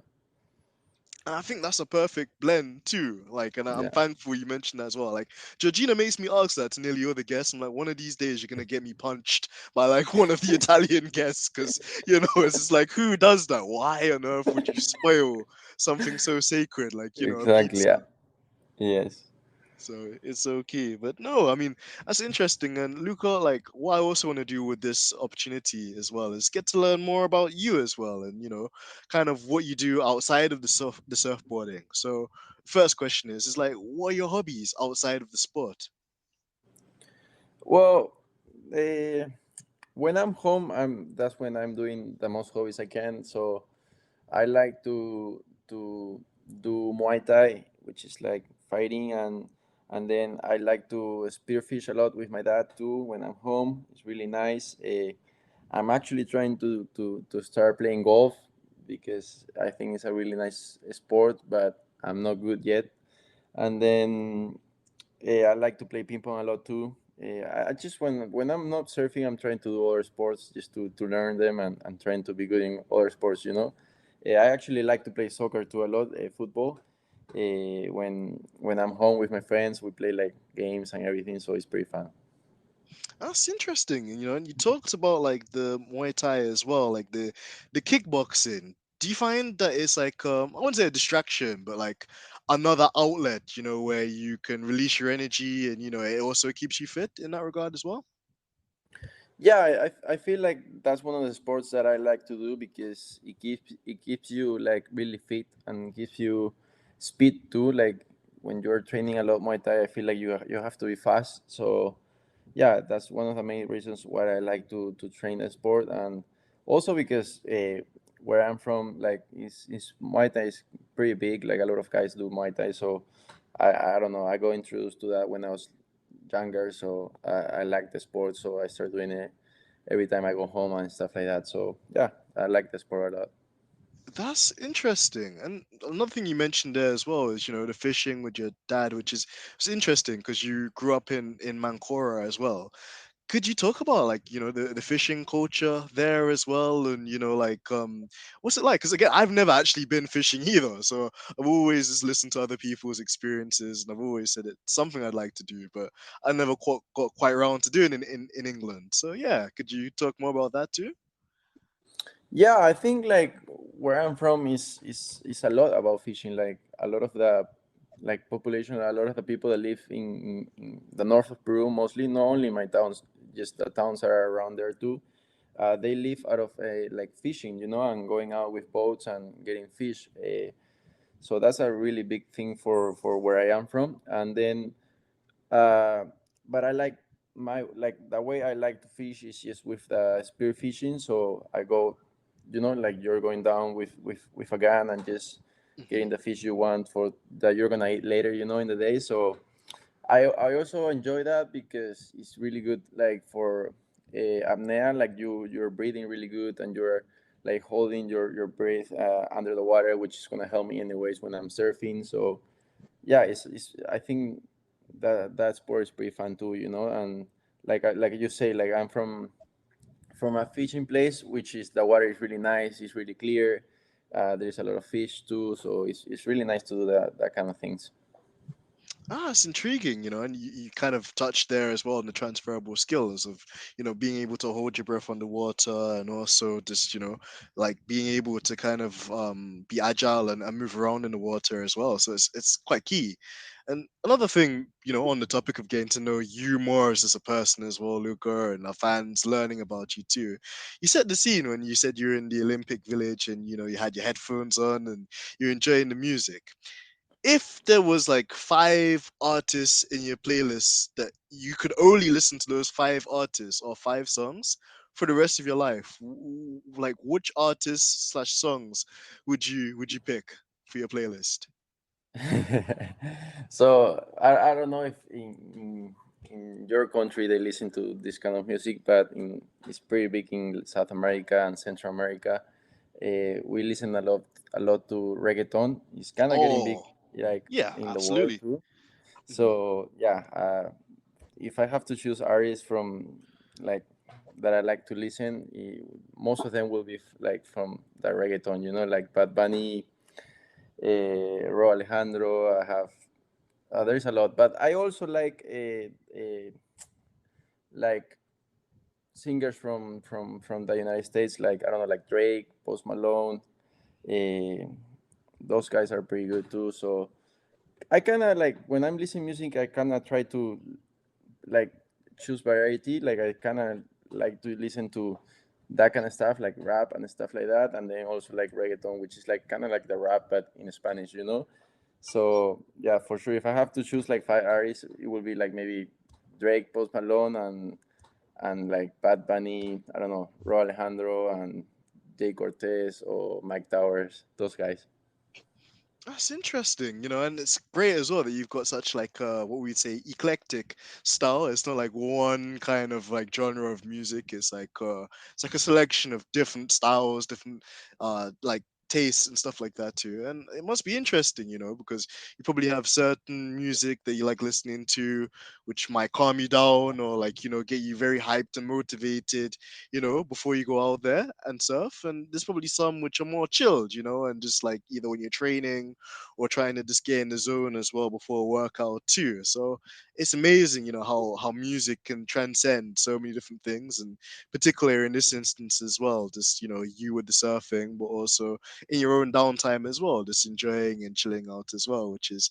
and I think that's a perfect blend too. Like, and I'm Yeah, thankful you mentioned that as well. Like, Georgina makes me ask that to nearly all the guests. I'm like, one of these days you're gonna get me punched by like one of the Italian guests, because it's just like, who does that? Why on earth would you spoil something so sacred like a exactly. pizza? Yeah. Yes. So it's okay. But no, I mean, that's interesting. And Luca, like, what I also want to do with this opportunity as well is get to learn more about you as well, and kind of what you do outside of the surfboarding. So, first question is like, what are your hobbies outside of the sport? Well, uh, when I'm home, that's when I'm doing the most hobbies I can. So I like to do Muay Thai, which is like fighting, and then I like to spearfish a lot with my dad too when I'm home. It's really nice. I'm actually trying to start playing golf, because I think it's a really nice sport, but I'm not good yet. And then I like to play ping pong a lot too. I just, when I'm not surfing, I'm trying to do other sports just to learn them, and trying to be good in other sports. I actually like to play soccer too a lot, football. When I'm home with my friends, we play like games and everything, so it's pretty fun. That's interesting. And you talked about like the Muay Thai as well, like the kickboxing. Do you find that it's like I wouldn't say a distraction, but like another outlet, where you can release your energy and it also keeps you fit in that regard as well? Yeah, I feel like that's one of the sports that I like to do, because it keeps you like really fit, and gives you speed too. Like, when you're training a lot Muay Thai, I feel like you have to be fast. So yeah, that's one of the main reasons why I like to train a sport. And also because where I'm from, like, is Muay Thai is pretty big. Like, a lot of guys do Muay Thai, so I don't know. I got introduced to that when I was younger, so I like the sport. So I start doing it every time I go home and stuff like that. So yeah, I like the sport a lot. That's interesting. And another thing you mentioned there as well is, the fishing with your dad, which is it's interesting because you grew up in Mancora as well. Could you talk about like the fishing culture there as well, and like what's it like? Because again, I've never actually been fishing either, so I've always just listened to other people's experiences, and I've always said it's something I'd like to do, but I never got quite around to doing it in England. So yeah, could you talk more about that too? Yeah, I think like where I'm from is a lot about fishing. Like a lot of the like population, a lot of the people that live in the north of Peru, mostly, not only my towns, just the towns are around there too. They live out of like fishing, you know, and going out with boats and getting fish. So that's a really big thing for where I am from. And then uh, but I like my like the way I like to fish is just with the spear fishing. So I go, you know, like you're going down with a gun and just Hmm. getting the fish you want for that you're gonna eat later, you know, in the day. So I also enjoy that because it's really good, like for apnea, like you're breathing really good and you're like holding your breath under the water, which is gonna help me anyways when I'm surfing. So yeah, it's I think that sport is pretty fun too, you know. And like you say, like I'm from a fishing place, which is the water is really nice, it's really clear. There's a lot of fish too, so it's really nice to do that kind of things. Ah, it's intriguing, and you kind of touched there as well on the transferable skills of, being able to hold your breath underwater and also just, like being able to kind of be agile and move around in the water as well. So it's quite key. And another thing, on the topic of getting to know you more as a person as well, Luca, and our fans learning about you too. You set the scene when you said you're in the Olympic Village and, you had your headphones on and you're enjoying the music. If there was like five artists in your playlist that you could only listen to those five artists or five songs for the rest of your life, like which artists slash songs would you pick for your playlist? So I don't know if in your country they listen to this kind of music, but it's pretty big in South America and Central America. We listen a lot to reggaeton. It's kind of getting big, Oh, like yeah, in the world absolutely. too. Hmm. So yeah, if I have to choose artists from like that I like to listen, most of them will be like from the reggaeton. You know, like Bad Bunny, Ro Alejandro. I have there's a lot, but I also like singers from the United States, like I don't know, like Drake, Post Malone. Uh, those guys are pretty good too. So I kind of like when I'm listening music, I kind of try to like choose variety. Like I kind of like to listen to that kind of stuff, like rap and stuff like that, and then also like reggaeton, which is like kind of like the rap but in Spanish, you know. So yeah, for sure, if I have to choose like five artists, it would be like maybe Drake, Post Malone, and like Bad Bunny. I don't know, Ro Alejandro and Jay Cortez or Mike Towers. Those guys. That's interesting, and it's great as well that you've got such like what we'd say eclectic style. It's not like one kind of like genre of music. It's like a selection of different styles, different like tastes and stuff like that too. And it must be interesting, because you probably have certain music that you like listening to, which might calm you down or like get you very hyped and motivated, before you go out there and surf. And there's probably some which are more chilled, and just like either when you're training or trying to just get in the zone as well before a workout too. So it's amazing, how music can transcend so many different things, and particularly in this instance as well, just you with the surfing, but also in your own downtime as well, just enjoying and chilling out as well, which is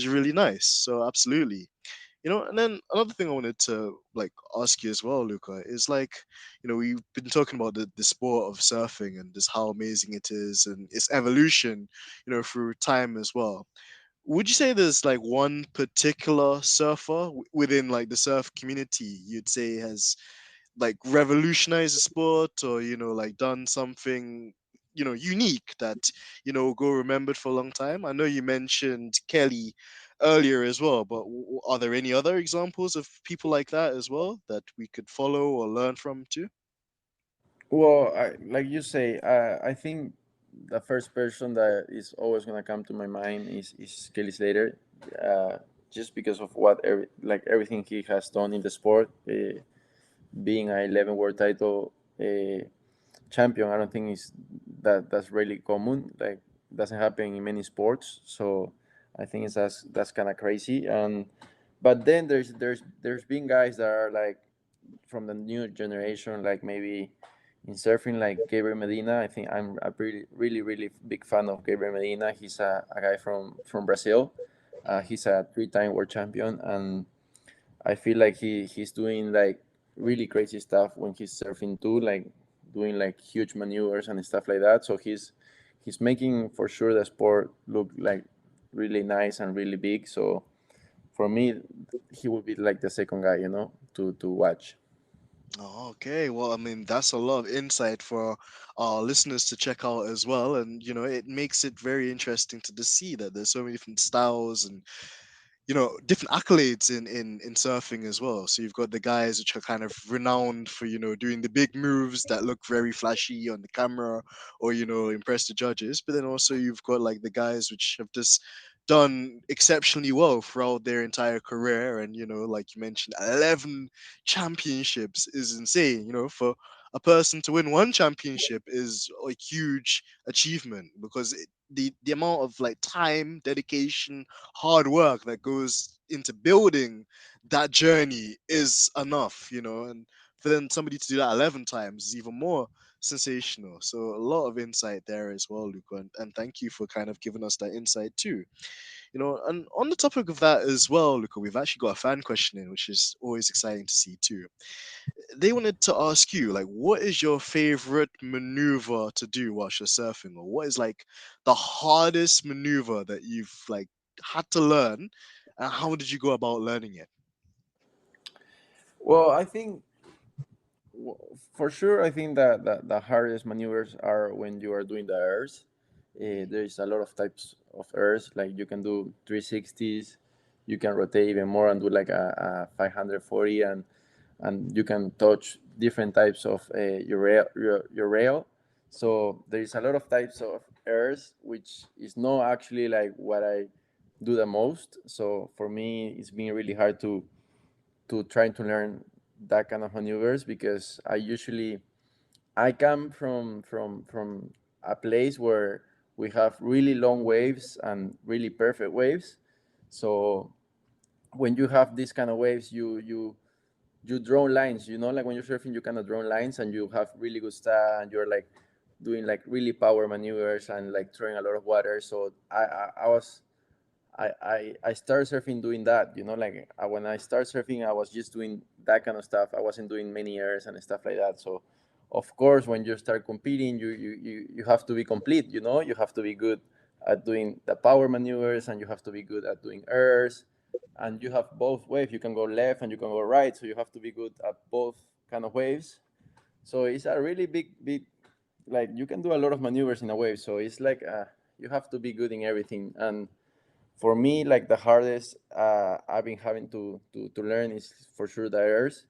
really nice. So absolutely. And then another thing I wanted to like ask you as well, Luca, is like, we've been talking about the sport of surfing and just how amazing it is and its evolution, through time as well. Would you say there's like one particular surfer within like the surf community you'd say has like revolutionized the sport or like done something unique that go remembered for a long time? I know you mentioned Kelly earlier as well, but are there any other examples of people like that as well that we could follow or learn from too? Well, like you say, I think the first person that is always gonna come to my mind is Kelly Slater, just because of like everything he has done in the sport, being a 11 world title champion. I don't think is that's really common. Like doesn't happen in many sports. So I think that's kind of crazy. And but then there's been guys that are like from the new generation, like maybe in surfing, like Gabriel Medina. I think I'm a really big fan of Gabriel Medina. He's a guy from Brazil. He's a three-time world champion, and I feel like he's doing like really crazy stuff when he's surfing too, like doing like huge maneuvers and stuff like that. So he's making for sure the sport look like really nice and really big. So for me, he would be like the second guy, to watch. Oh, okay, well, I mean, that's a lot of insight for our listeners to check out as well, and it makes it very interesting to just see that there's so many different styles and different accolades in surfing as well. So you've got the guys which are kind of renowned for doing the big moves that look very flashy on the camera, or impress the judges. But then also you've got like the guys which have just done exceptionally well throughout their entire career, and like you mentioned, 11 championships is insane. For a person to win one championship is a huge achievement, because the amount of like time, dedication, hard work that goes into building that journey is enough, and for then somebody to do that 11 times is even more sensational. So a lot of insight there as well, Luca, and thank you for kind of giving us that insight too. And on the topic of that as well, Luca, we've actually got a fan question in, which is always exciting to see too. They wanted to ask you, like, what is your favorite maneuver to do whilst you're surfing, or what is like the hardest maneuver that you've like had to learn, and how did you go about learning it? Well, I think for sure, I think that the hardest maneuvers are when you are doing the airs. There's a lot of types of airs, like you can do 360s, you can rotate even more and do like a 540, and you can touch different types of your rail. So there is a lot of types of airs, which is not actually like what I do the most. So for me, it's been really hard to try to learn that kind of maneuvers because I come from a place where we have really long waves and really perfect waves. So when you have these kind of waves, you draw lines. Like when you're surfing, you kind of draw lines, and you have really good style, and you're like doing like really power maneuvers and like throwing a lot of water. So I started surfing doing that. Like when I started surfing, I was just doing that kind of stuff. I wasn't doing many airs and stuff like that. So, of course, when you start competing, you have to be complete. You have to be good at doing the power maneuvers, and you have to be good at doing airs, and you have both waves. You can go left and you can go right. So you have to be good at both kind of waves. So it's a really big, like you can do a lot of maneuvers in a wave. So it's like you have to be good in everything. And for me, like the hardest I've been having to learn is for sure the airs.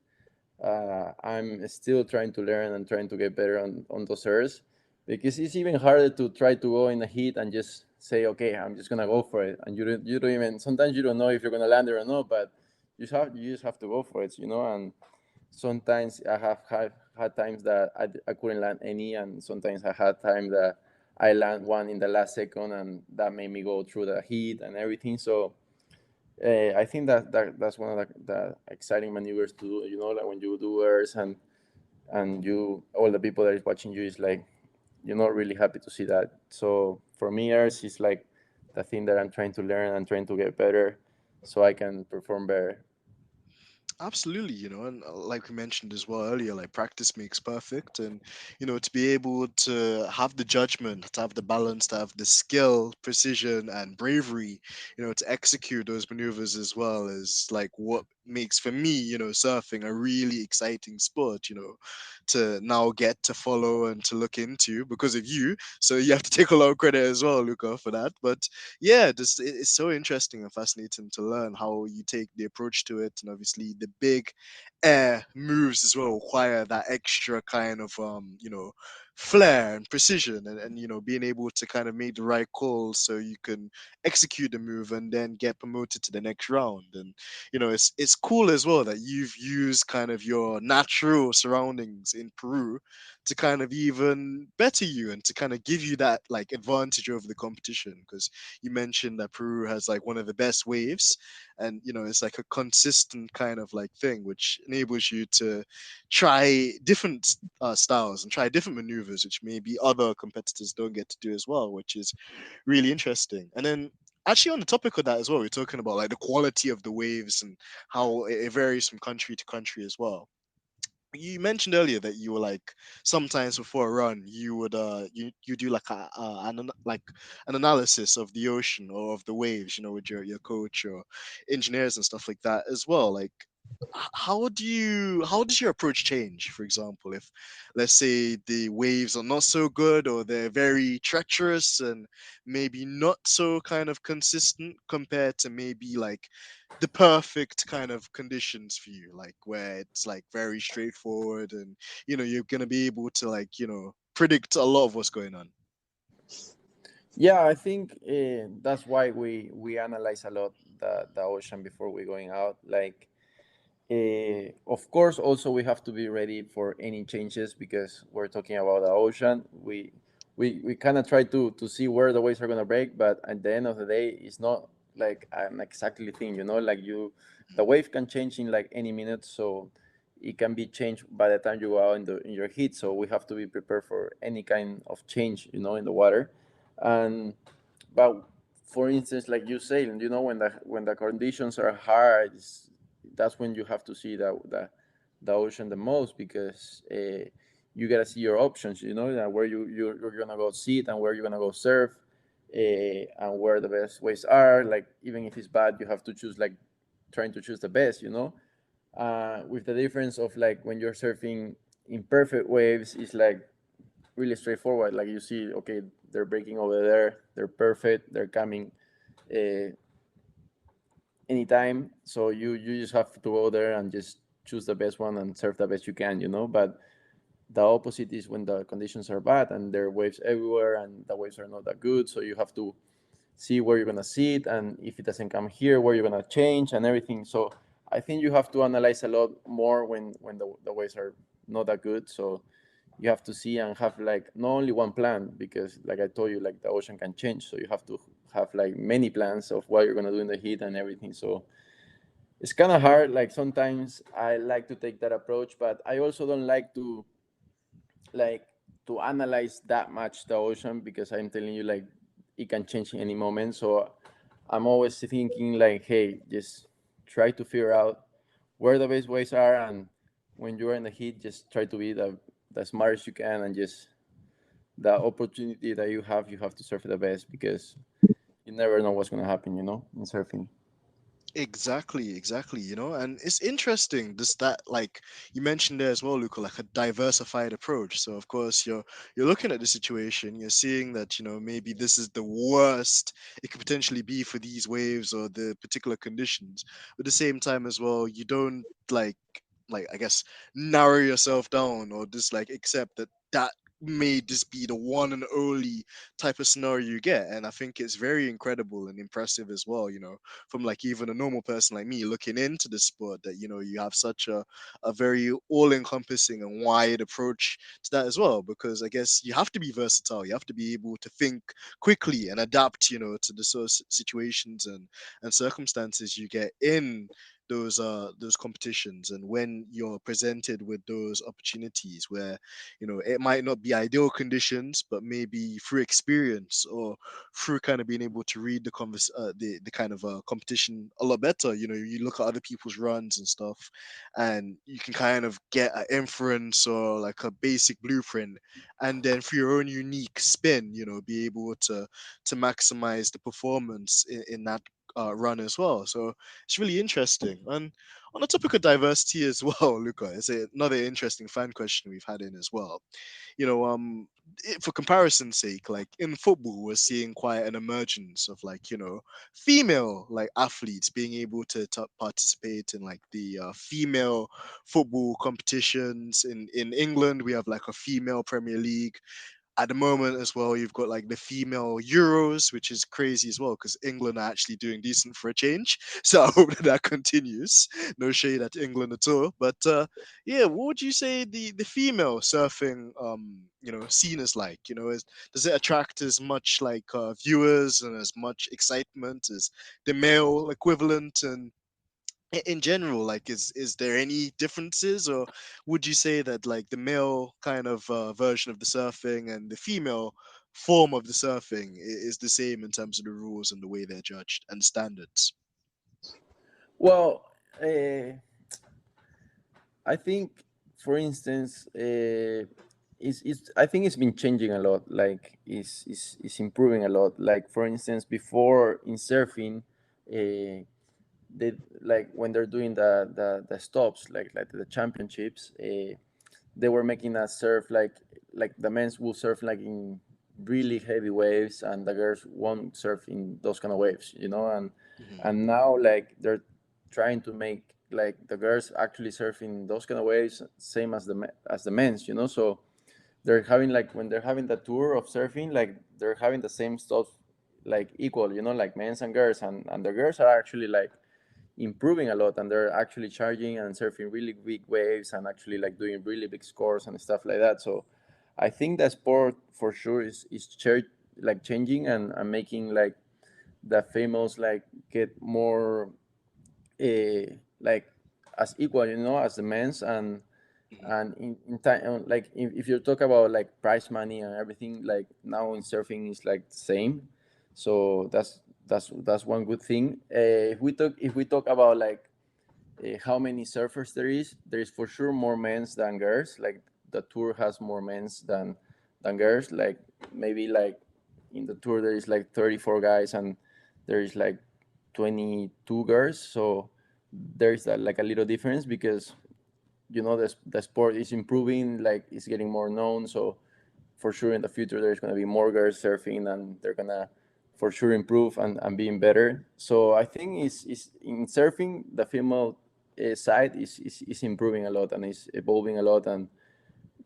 I'm still trying to learn and trying to get better on those airs because it's even harder to try to go in a heat and just say, okay, I'm just gonna go for it, and you don't even sometimes you don't know if you're gonna land it or not, but you just have to go for it, and sometimes I have had times that I couldn't land any, and sometimes I had time that I land one in the last second, and that made me go through the heat and everything. So I think that's one of the exciting maneuvers to do. Like when you do airs and you all the people that is watching you is like you're not really happy to see that. So for me, airs is like the thing that I'm trying to learn and trying to get better, so I can perform better. Absolutely, and like we mentioned as well earlier, like practice makes perfect, and to be able to have the judgment, to have the balance, to have the skill, precision, and bravery, to execute those maneuvers as well is like what makes for me, surfing a really exciting sport, to now get to follow and to look into because of you. So you have to take a lot of credit as well, Luca, for that. But yeah, just it's so interesting and fascinating to learn how you take the approach to it, and obviously the big air moves as well require that extra kind of flair and precision, and being able to kind of make the right calls so you can execute the move and then get promoted to the next round. And it's cool as well that you've used kind of your natural surroundings in Peru to kind of even better you and to kind of give you that like advantage over the competition, because you mentioned that Peru has like one of the best waves, and it's like a consistent kind of like thing which enables you to try different styles and try different maneuvers, which maybe other competitors don't get to do as well, which is really interesting. And then actually on the topic of that as well, we're talking about like the quality of the waves and how it varies from country to country as well. You mentioned earlier that you were like sometimes before a run you would you do like like an analysis of the ocean or of the waves, you know, with your coach or engineers and stuff like that as well. Like how does your approach change, for example, if let's say the waves are not so good or they're very treacherous and maybe not so kind of consistent compared to maybe like the perfect kind of conditions for you, like where it's like very straightforward and you know you're gonna be able to like, you know, predict a lot of what's going on. Yeah, I think that's why we analyze a lot the ocean before we going out. Like, of course, also we have to be ready for any changes because we're talking about the ocean. We kind of try to see where the waves are gonna break, but at the end of the day, it's not like an exactly thing. You know, like the wave can change in like any minute, so it can be changed by the time you go out in your heat. So we have to be prepared for any kind of change, you know, in the water. And but for instance, like you say, you know, when the conditions are hard, that's when you have to see the ocean the most because you gotta see your options. You know, that where you're gonna go sit and where you're gonna go surf, and where the best ways are. Like even if it's bad, you have to choose like trying to choose the best. You know, with the difference of like when you're surfing imperfect waves, it's like really straightforward. Like you see, okay, they're breaking over there, they're perfect, they're coming uh, anytime. So you just have to go there and just choose the best one and surf the best you can, you know. But the opposite is when the conditions are bad and there are waves everywhere and the waves are not that good. So you have to see where you're gonna sit and if it doesn't come here, where you're gonna change and everything. So I think you have to analyze a lot more when the waves are not that good. So you have to see and have like not only one plan because like I told you, like the ocean can change. So you have to have like many plans of what you're gonna do in the heat and everything. So it's kind of hard. Like sometimes I like to take that approach, but I also don't like to analyze that much the ocean because I'm telling you like it can change in any moment. So I'm always thinking like, hey, just try to figure out where the best ways are, and when you're in the heat, just try to be the smartest you can, and just the opportunity that you have to surf the best because you never know what's gonna happen, you know, in surfing. Exactly, exactly. You know, and it's interesting this that like you mentioned there as well, Luca, like a diversified approach. So of course you're looking at the situation, you're seeing that, you know, maybe this is the worst it could potentially be for these waves or the particular conditions. But at the same time as well, you don't like I guess narrow yourself down or just like accept that that may just be the one and only type of scenario you get. And I think it's very incredible and impressive as well, you know, from like even a normal person like me looking into the sport, that you know you have such a very all-encompassing and wide approach to that as well, because I guess you have to be versatile, you have to be able to think quickly and adapt, you know, to the sort of situations and circumstances you get in those competitions. And when you're presented with those opportunities where, you know, it might not be ideal conditions, but maybe through experience or through kind of being able to read the kind of competition a lot better. You know, you look at other people's runs and stuff, and you can kind of get an inference or like a basic blueprint, and then through your own unique spin, you know, be able to maximize the performance in that run as well. So it's really interesting. And on the topic of diversity as well, Luca, it's another interesting fan question we've had in as well. You know, for comparison's sake, like in football, we're seeing quite an emergence of like, you know, female like athletes being able to participate in like the female football competitions. In England, we have like a female Premier League at the moment as well. You've got like the female Euros, which is crazy as well because England are actually doing decent for a change. So I hope that that continues. No shade at England at all, but yeah, what would you say the female surfing you know scene is like? You know, does it attract as much like viewers and as much excitement as the male equivalent? And in general, like, is there any differences, or would you say that like the male kind of version of the surfing and the female form of the surfing is the same in terms of the rules and the way they're judged and standards? Well, I think, for instance, I think it's been changing a lot. Like, is improving a lot. Like, for instance, before in surfing, uh, they, like when they're doing the stops, like the championships, they were making us surf like the men's will surf like in really heavy waves, and the girls won't surf in those kind of waves, you know. Hmm. And now, like, they're trying to make like the girls actually surfing those kind of waves same as as the men's, you know. So they're having, like, when they're having the tour of surfing, like they're having the same stuff, like equal, you know, like men's and girls, and the girls are actually like improving a lot, and they're actually charging and surfing really big waves and actually like doing really big scores and stuff like that. So I think the sport for sure like changing, and making like the females like get more like as equal, you know, as the men's. Hmm. And in time, like if you talk about like prize money and everything, like now in surfing is like the same. So that's one good thing. If we talk about like how many surfers there is for sure more men's than girls. Like the tour has more men's than girls. Like maybe like in the tour there is like 34 guys, and there is like 22 girls. So there is like a little difference, because you know the sport is improving, like it's getting more known. So for sure in the future there's going to be more girls surfing, and they're going to for sure improve and being better. So I think is in surfing the female side is improving a lot and is evolving a lot. And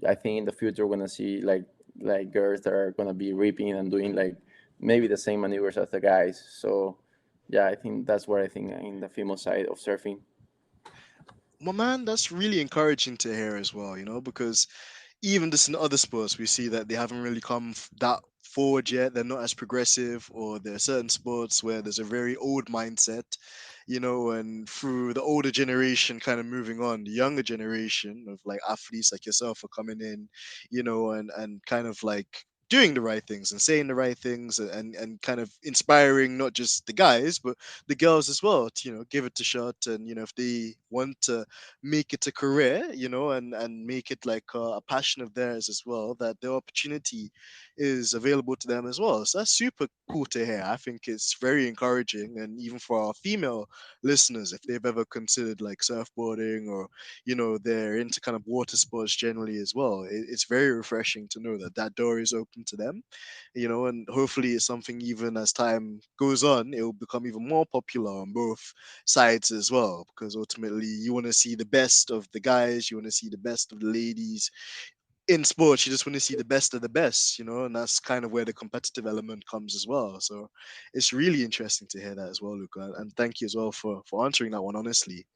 I think in the future we're going to see like girls that are going to be ripping and doing like maybe the same maneuvers as the guys. So yeah, I think that's what I think in the female side of surfing. Well, man, that's really encouraging to hear as well, because even just in other sports, we see that they haven't really come that forward yet. They're not as progressive, or there are certain sports where there's a very old mindset, and through the older generation kind of moving on, the younger generation of like athletes like yourself are coming in, and kind of like doing the right things and saying the right things, and kind of inspiring not just the guys but the girls as well to give it a shot, and if they want to make it a career, and make it like a passion of theirs as well, that the opportunity is available to them as well. So that's super cool to hear. I think it's very encouraging. And even for our female listeners, if they've ever considered like surfboarding, or, they're into kind of water sports generally as well, it's very refreshing to know that that door is open to them, and hopefully it's something, even as time goes on, it will become even more popular on both sides as well, because ultimately you want to see the best of the guys, you want to see the best of the ladies. In sports, you just want to see the best of the best, and that's kind of where the competitive element comes as well. So it's really interesting to hear that as well, Luca, and thank you as well for answering that one honestly.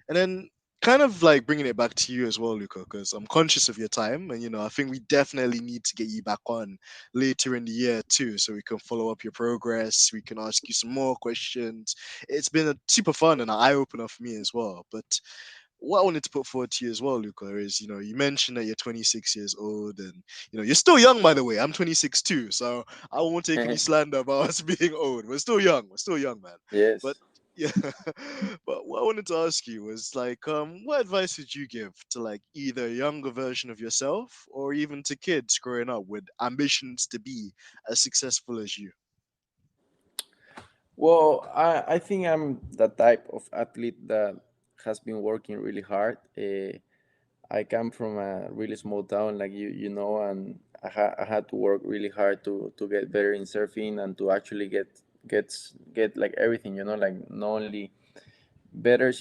And then kind of like bringing it back to you as well, Luca, because I'm conscious of your time, and I think we definitely need to get you back on later in the year too, so we can follow up your progress. We can ask you some more questions. It's been a super fun and an eye opener for me as well. But what I wanted to put forward to you as well, Luca, is you mentioned that you're 26 years old, and you're still young, by the way. I'm 26 too, so I won't take any slander about us being old. We're still young. We're still young, man. But Yes. yeah, but what I wanted to ask you was like, what advice would you give to like either a younger version of yourself, or even to kids growing up with ambitions to be as successful as you? Well, I think I'm the type of athlete that has been working really hard. I come from a really small town, like you know, and I had to work really hard to get better in surfing, and to actually get like everything, you know, like not only better,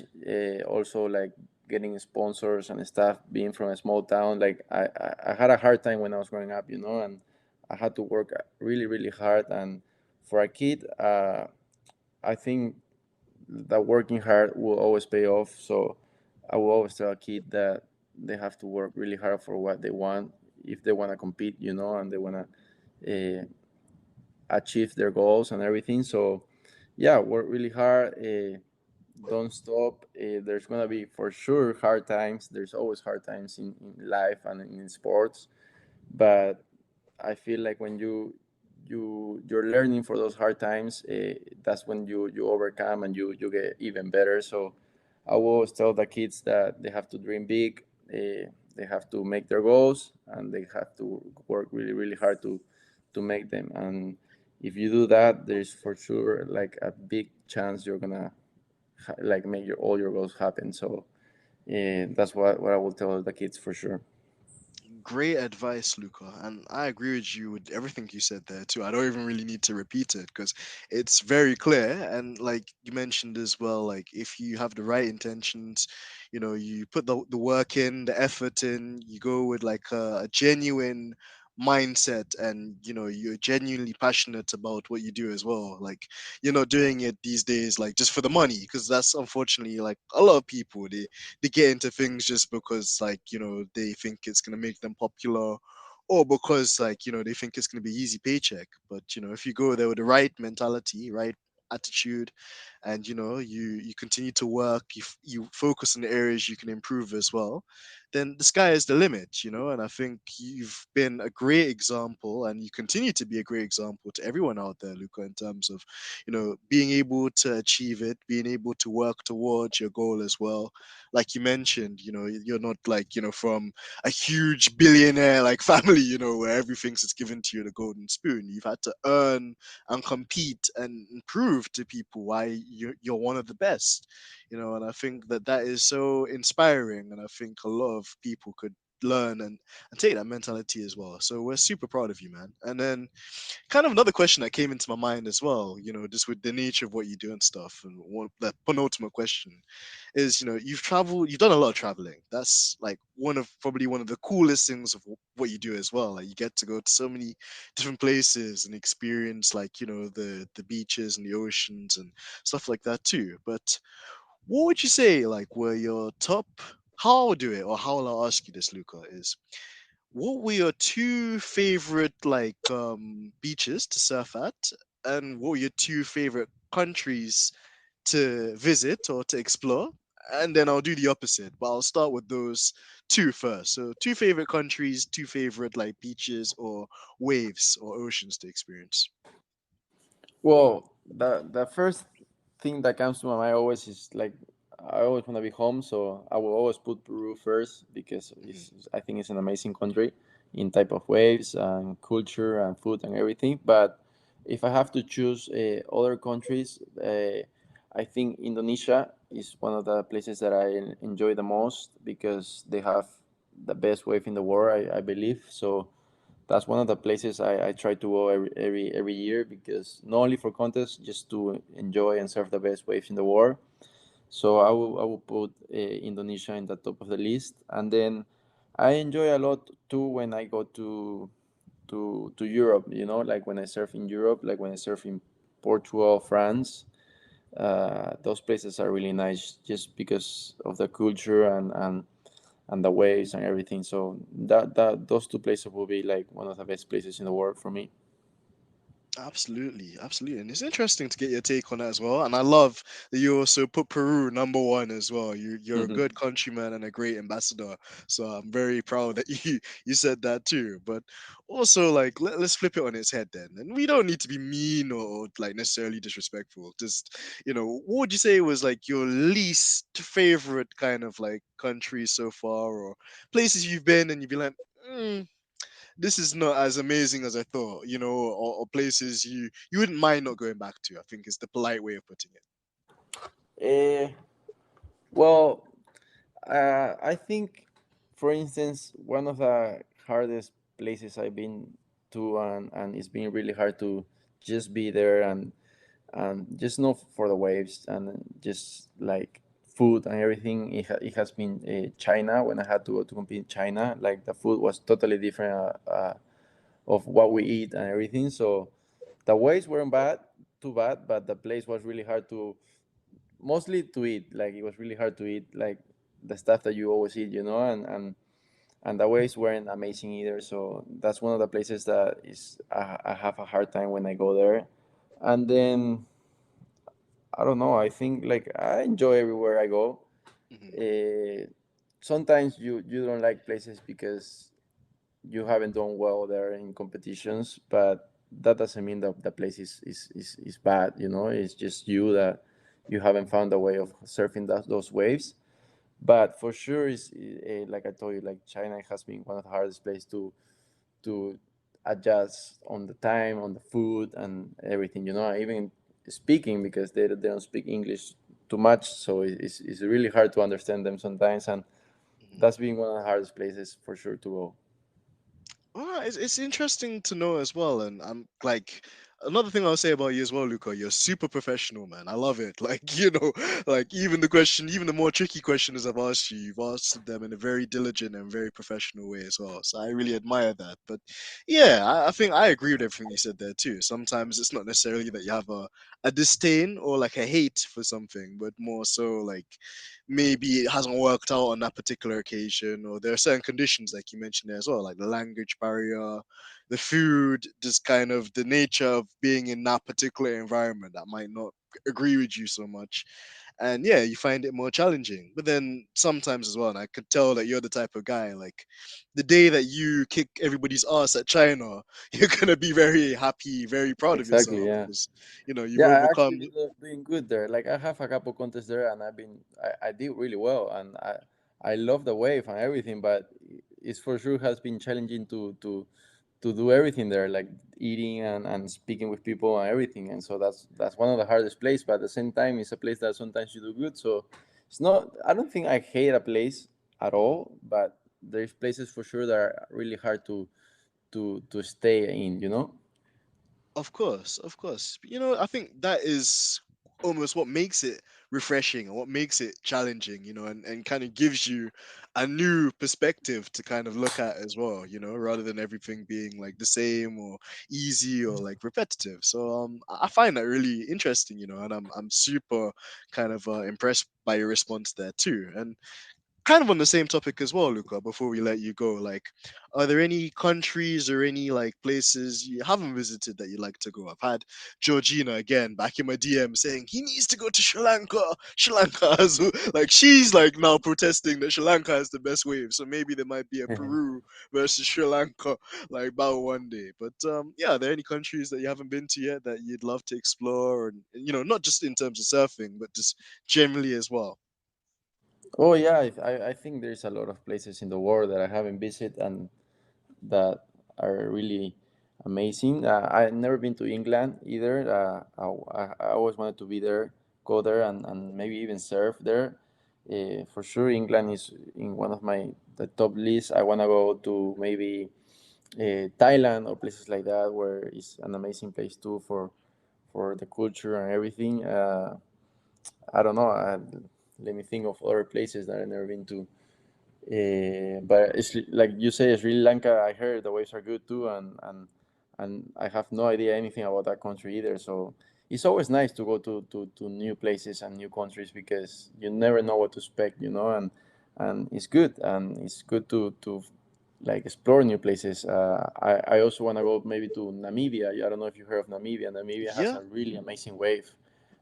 also like getting sponsors and stuff. Being from a small town, like I had a hard time when I was growing up, you know, and I had to work really hard. And for a kid, I think that working hard will always pay off. So I will always tell a kid that they have to work really hard for what they want, if they want to compete, you know, and they want to achieve their goals and everything. So yeah, work really hard. don't stop. There's gonna be for sure hard times. There's always hard times in life and in sports, but I feel like when you're learning for those hard times, that's when you overcome and you get even better. So I will always tell the kids that they have to dream big, they have to make their goals, and they have to work really hard to make them. And if you do that, there's for sure like a big chance you're gonna like make your all your goals happen. So that's what I will tell the kids for sure. Great advice, Luca. And I agree with you with everything you said there too. I don't even really need to repeat it because it's very clear. And like you mentioned as well, like if you have the right intentions, you put the work in, the effort in, you go with like a genuine mindset, and you're genuinely passionate about what you do as well. Like you're not doing it these days like just for the money, because that's unfortunately like a lot of people, they get into things just because like they think it's going to make them popular, or because like they think it's going to be easy paycheck. But if you go there with the right mentality, right attitude, and you continue to work, you focus on the areas you can improve as well, then the sky is the limit. And I think you've been a great example, and you continue to be a great example to everyone out there, Luca, in terms of being able to achieve it, being able to work towards your goal as well. Like you mentioned, you're not like from a huge billionaire like family, where everything's just given to you the golden spoon. You've had to earn and compete and prove to people why you're one of the best. And I think that is so inspiring, and I think a lot of people could learn and take that mentality as well. So we're super proud of you, man. And then kind of another question that came into my mind as well, just with the nature of what you do and stuff. And one, the penultimate question is, you've done a lot of traveling. That's like probably one of the coolest things of what you do as well. Like you get to go to so many different places and experience like, the beaches and the oceans and stuff like that too. But what would you say like were your top, how I'll do it, or how I'll ask you this, Luca, is what were your two favorite like beaches to surf at, and what were your two favorite countries to visit or to explore? And then I'll do the opposite, but I'll start with those two first. So two favorite countries, two favorite like beaches or waves or oceans to experience. Well, the first thing that comes to my mind always is like I always want to be home, so I will always put Peru first because Hmm. I think it's an amazing country in type of waves and culture and food and everything. But if I have to choose other countries, I think Indonesia is one of the places that I enjoy the most because they have the best wave in the world, I believe. So that's one of the places I try to go every year because not only for contests, just to enjoy and surf the best waves in the world. So I will put Indonesia in the top of the list, and then I enjoy a lot too when I go to Europe. You know, like when I surf in Europe, like when I surf in Portugal, France. Those places are really nice just because of the culture and the waves and everything. So that those two places will be like one of the best places in the world for me. Absolutely, absolutely, and it's interesting to get your take on that as well. And I love that you also put Peru number one as well. You're a good countryman and a great ambassador. So I'm very proud that you said that too. But also, like, let's flip it on its head then. And we don't need to be mean or like necessarily disrespectful. Just what would you say was like your least favorite kind of like country so far, or places you've been and you'd be like. This is not as amazing as I thought, or places you wouldn't mind not going back to. I think is the polite way of putting it. Eh, well, I think, for instance, one of the hardest places I've been to, and it's been really hard to just be there and just not for the waves and just like food and everything. It has been China when I had to go to compete in China. Like the food was totally different of what we eat and everything. So the waves weren't too bad, but the place was really hard to mostly to eat. Like it was really hard to eat like the stuff that you always eat, you know, and the waves weren't amazing either. So that's one of the places that is I have a hard time when I go there. And then I don't know. I think like I enjoy everywhere I go. Hmm. Uh, Sometimes you don't like places because you haven't done well there in competitions, but that doesn't mean that the place is bad. You know, it's just you that you haven't found a way of surfing those waves. But for sure, is like I told you, like China has been one of the hardest places to adjust on the time, on the food, and everything. You know, even speaking because they don't speak English too much, so it's really hard to understand them sometimes, and that's been one of the hardest places for sure to go. Well, it's interesting to know as well, and I'm like another thing I'll say about you as well, Luca. You're super professional, man. I love it. Like like even the question, even the more tricky questions I've asked you, you've answered them in a very diligent and very professional way as well. So I really admire that. But yeah, I think I agree with everything you said there too. Sometimes it's not necessarily that you have a disdain or like a hate for something, but more so like maybe it hasn't worked out on that particular occasion, or there are certain conditions like you mentioned there as well, like the language barrier, the food, just kind of the nature of being in that particular environment that might not agree with you so much. And yeah, you find it more challenging. But then sometimes as well, and I could tell that you're the type of guy like the day that you kick everybody's ass at China, you're gonna be very happy, very proud of Exactly. yourself Yeah. because you've Yeah, I actually overcome. ended up doing good there. Like I have a couple contests there, and I did really well, and I love the wave and everything. But it's for sure has been challenging to do everything there, like eating and speaking with people and everything. And so that's one of the hardest places. But at the same time, it's a place that sometimes you do good. So it's not. I don't think I hate a place at Mhm. all, but there's places for sure that are really hard to stay in. You know. Of course, of course. I think that is almost what makes it refreshing and what makes it challenging, and kind of gives you a new perspective to kind of look at as well, rather than everything being like the same or easy or like repetitive. So I find that really interesting, and I'm super kind of impressed by your response there too. And kind of on the same topic as well, Luca, before we let you go, like, are there any countries or any like places you haven't visited that you like to go? I've had Georgina again back in my DM saying he needs to go to Sri Lanka. Sri Lanka has like she's like now protesting that Sri Lanka has the best wave. So maybe there might be a Peru versus Sri Lanka like battle one day. But yeah, are there any countries that you haven't been to yet that you'd love to explore and not just in terms of surfing, but just generally as well? Oh yeah, I think there's a lot of places in the world that I haven't visited and that are really amazing. I've never been to England either. I always wanted to be there, go there, and maybe even surf there. For sure, England is in one of my the top lists. I want to go to maybe Thailand or places like that, where it's an amazing place too for the culture and everything. I don't know. Let me think of other places that I've never been to. But it's like you say, Sri Lanka. I heard the waves are good too, and I have no idea anything about that country either. So it's always nice to go to new places and new countries because you never know what to expect, you know, and it's good to like explore new places. I also want to go maybe to Namibia. I don't know if you heard of Namibia. Namibia has Yeah. a really amazing wave,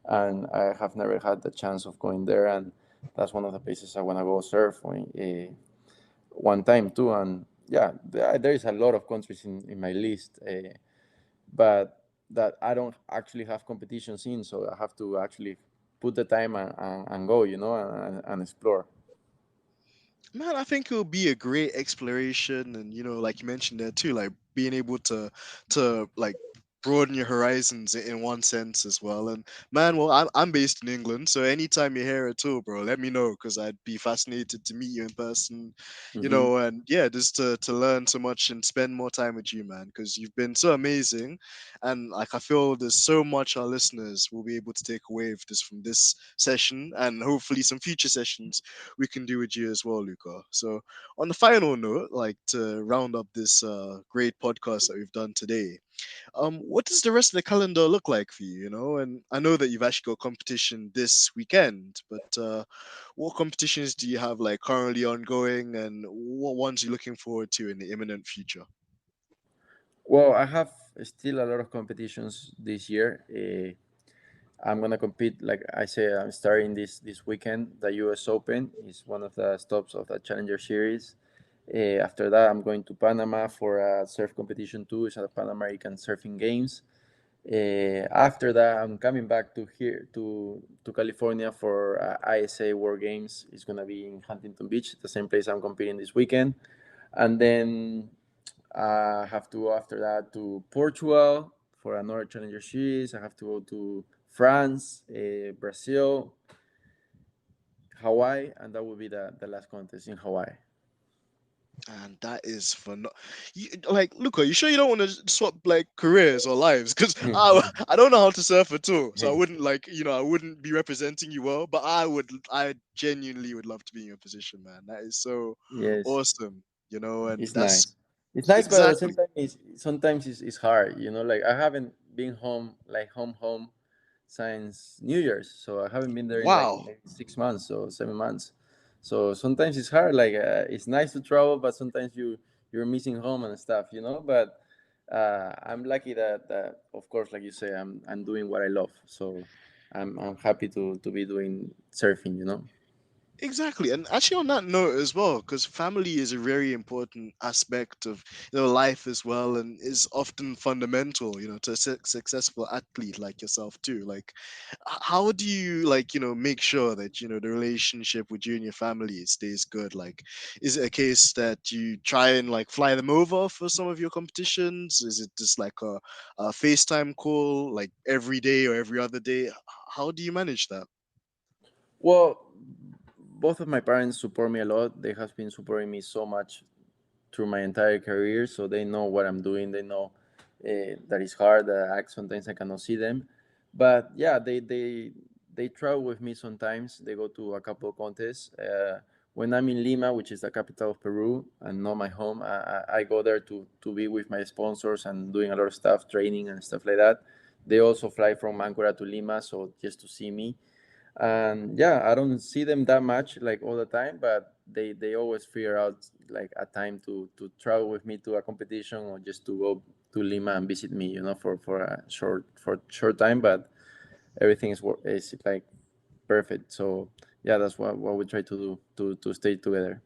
and I have never had the chance of going there. And that's one of the places I want to go surf one time too. And yeah, there is a lot of countries in my list, but that I don't actually have competitions in, so I have to actually put the time and go, you know, and explore. Man, I think it would be a great exploration, and like you mentioned there too, like being able to like broaden your horizons in one sense as well. And man, well, I'm based in England, so anytime you're here at all, bro, let me know because I'd be fascinated to meet you in person, Hmm. and yeah, just to learn so much and spend more time with you, man, because you've been so amazing, and like I feel there's so much our listeners will be able to take away with this from this session, and hopefully some future sessions we can do with you as well, Luca. So, on the final note, like to round up this great podcast that we've done today, what does the rest of the calendar look like for you? And I know that you've actually got competition this weekend, but what competitions do you have like currently ongoing, and what ones are you looking forward to in the imminent future? Well, I have still a lot of competitions this year. I'm gonna compete. Like I say, I'm starting this weekend. The U.S. Open is one of the stops of the Challenger Series. After that, I'm going to Panama for a surf competition too. It's a Pan American Surfing Games. After that, I'm coming back to here to California for ISA World Games. It's gonna be in Huntington Beach, the same place I'm competing this weekend. And then I have to go after that to Portugal for another Challenger Series. I have to go to France, Brazil, Hawaii, and that will be the last contest in Hawaii. And that is for no, you, like Luca. You sure you don't want to swap like careers or lives? Because I don't know how to surf at all, so I wouldn't like I wouldn't be representing you well. But I genuinely would love to be in your position, man. That is so Yes, awesome, and it's that's nice. It's nice, but at the same exactly. time, sometimes it's hard. Like I haven't been home, like home, since New Year's, so I haven't been there in like Wow. maybe 6 months or 7 months. So sometimes it's hard. Like it's nice to travel, but sometimes you're missing home and stuff. But I'm lucky that of course, like you say, I'm doing what I love. So I'm happy to be doing surfing. Exactly, and actually on that note as well, because family is a very important aspect of life as well, and is often fundamental, to a successful athlete like yourself too. Like, how do you like make sure that the relationship with you and your family stays good? Like, is it a case that you try and like fly them over for some of your competitions? Is it just like a FaceTime call like every day or every other day? How do you manage that? Well, both of my parents support me a lot. They have been supporting me so much through my entire career, so they know what I'm doing. They know that it's hard. Sometimes I cannot see them, but yeah, they travel with me sometimes. They go to a couple of contests. When I'm in Lima, which is the capital of Peru and not my home, I go there to be with my sponsors and doing a lot of stuff, training and stuff like that. They also fly from Ancora to Lima, so just to see me. And yeah, I don't see them that much like all the time, but they always figure out like a time to travel with me to a competition or just to go to Lima and visit me, for a short time. But everything is like perfect. So yeah, that's what we try to do to stay together.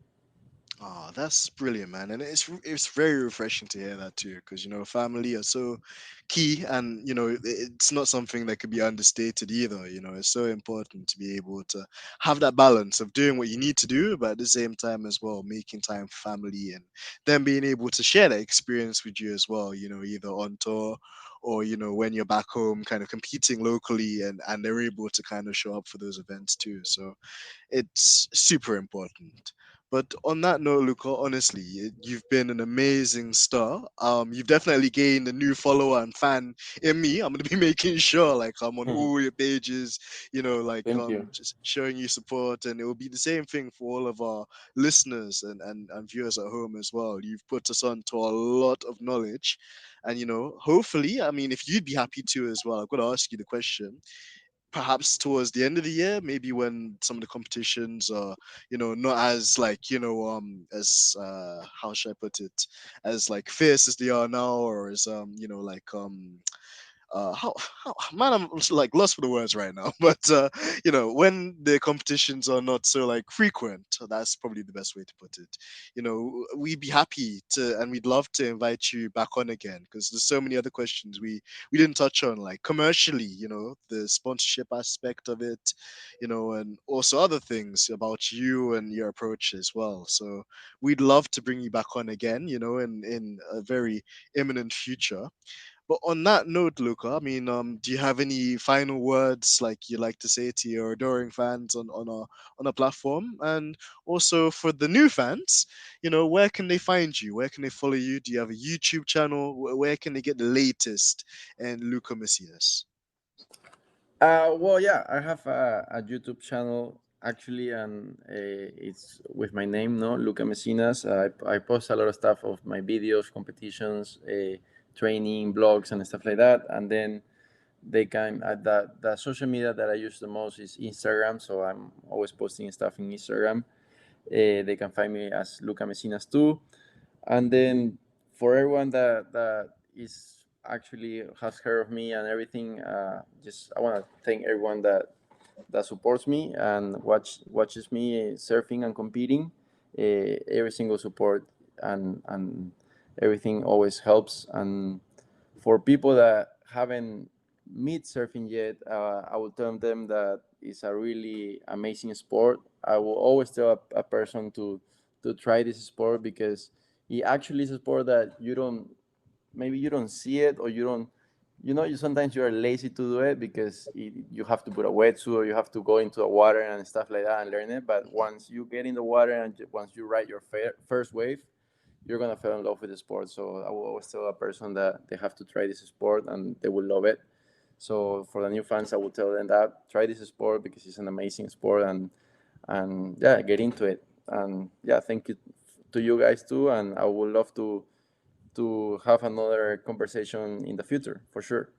Oh, that's brilliant, man, and it's very refreshing to hear that too, because family are so key, and it's not something that could be understated either. It's so important to be able to have that balance of doing what you need to do, but at the same time as well making time for family, and then being able to share that experience with you as well. Either on tour or when you're back home, kind of competing locally, and they're able to kind of show up for those events too. So it's super important. But on that note, Luca, honestly, you've been an amazing star. You've definitely gained a new follower and fan in me. I'm gonna be making sure, like, I'm on all your pages, like, Thank you. just showing you support, and it will be the same thing for all of our listeners and viewers at home as well. You've put us on to a lot of knowledge, and hopefully, I mean, if you'd be happy to as well, I've got to ask you the question, perhaps towards the end of the year, maybe when some of the competitions are not as like as how should I put it, as like fierce as they are now, or as like how man, I'm like lost for the words right now. But when the competitions are not so like frequent, that's probably the best way to put it. We'd be happy to, and we'd love to invite you back on again, because there's so many other questions we didn't touch on, like commercially, the sponsorship aspect of it, and also other things about you and your approach as well. So we'd love to bring you back on again, in a very imminent future. But on that note, Luca, I mean, do you have any final words like you like to say to your adoring fans on a platform, and also for the new fans, where can they find you? Where can they follow you? Do you have a YouTube channel? Where can they get the latest and Luca Mesinas? Well, yeah, I have a YouTube channel actually, and it's with my name, no, Lucca Mesinas. I post a lot of stuff of my videos, competitions, training, blogs, and stuff like that. And then they can the social media that I use the most is Instagram, so I'm always posting stuff in Instagram. They can find me as Lucca Mesinas too. And then for everyone that is actually has heard of me and everything. Just I want to thank everyone that supports me and watches me surfing and competing. Every single support and everything always helps. And for people that haven't meet surfing yet, I will tell them that it's a really amazing sport. I will always tell a person to try this sport because it actually is a sport that you don't, maybe you don't see it, or you don't, you know, you sometimes you are lazy to do it because you have to put a wetsuit or you have to go into the water and stuff like that and learn it. But Mhm. once you get in the water and once you ride your first wave, you're gonna fall in love with the sport. So I will always tell a person that they have to try this sport and they will love it. So for the new fans, I will tell them that try this sport because it's an amazing sport. And yeah, get into it. And yeah, thank you to you guys too. And I would love to have another conversation in the future for sure.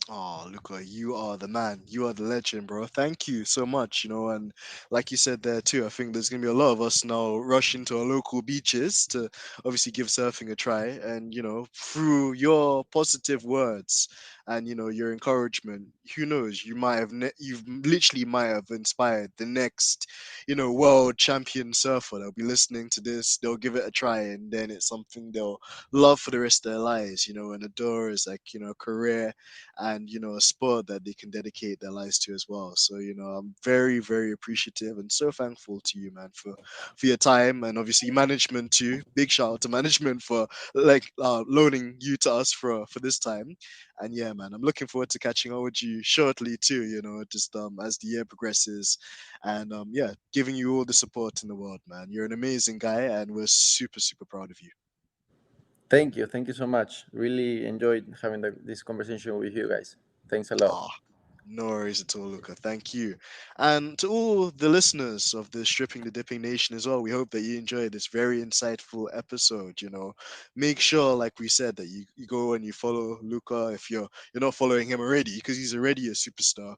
Oh, Luca, you are the man. You are the legend, bro. Thank you so much. And like you said there too, I think there's gonna be a lot of us now rushing to our local beaches to obviously give surfing a try. And through your positive words and your encouragement, who knows, you've literally might have inspired the next world champion surfer. They'll be listening to this, they'll give it a try, and then it's something they'll love for the rest of their lives. And adore as like a career and a sport that they can dedicate their lives to as well. So I'm very very appreciative and so thankful to you, man, for your time, and obviously management too. Big shout out to management for like loaning you to us for this time. And yeah, man, I'm looking forward to catching up with you shortly too, just as the year progresses. And yeah, giving you all the support in the world, man. You're an amazing guy and we're super super proud of you. Thank you so much. Really enjoyed having this conversation with you guys. Thanks a lot. Ah, no worries at all, Luca. Thank you. And to all the listeners of the Stripping the Dipping Nation as well, we hope that you enjoyed this very insightful episode. Make sure, like we said, that you go and you follow Luca if you're not following him already, because he's already a superstar.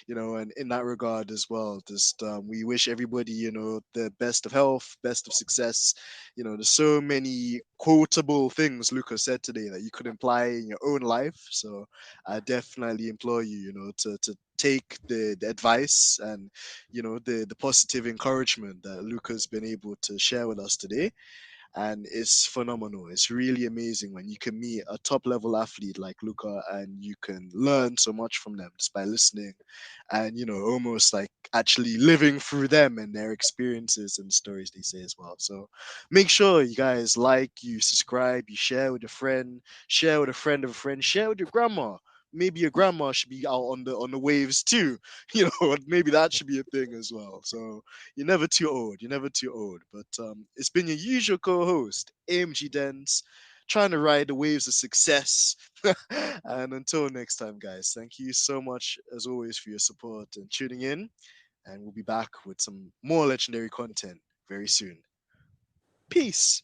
And in that regard as well, just we wish everybody, the best of health, best of success. There's so many quotable things Luca said today that you could imply in your own life. So I definitely implore you, to take the advice and the positive encouragement that Luca's been able to share with us today. And it's phenomenal. It's really amazing when you can meet a top level athlete like Luca and you can learn so much from them just by listening and almost like actually living through them and their experiences and stories they say as well. So make sure you guys like, you subscribe, you share with a friend, share with a friend of a friend, share with your grandma. Maybe your grandma should be out on the waves too. Maybe that should be a thing as well. So you're never too old. You're never too old. But it's been your usual co-host, AMG Dens, trying to ride the waves of success. And until next time, guys, thank you so much as always for your support and tuning in. And we'll be back with some more legendary content very soon. Peace.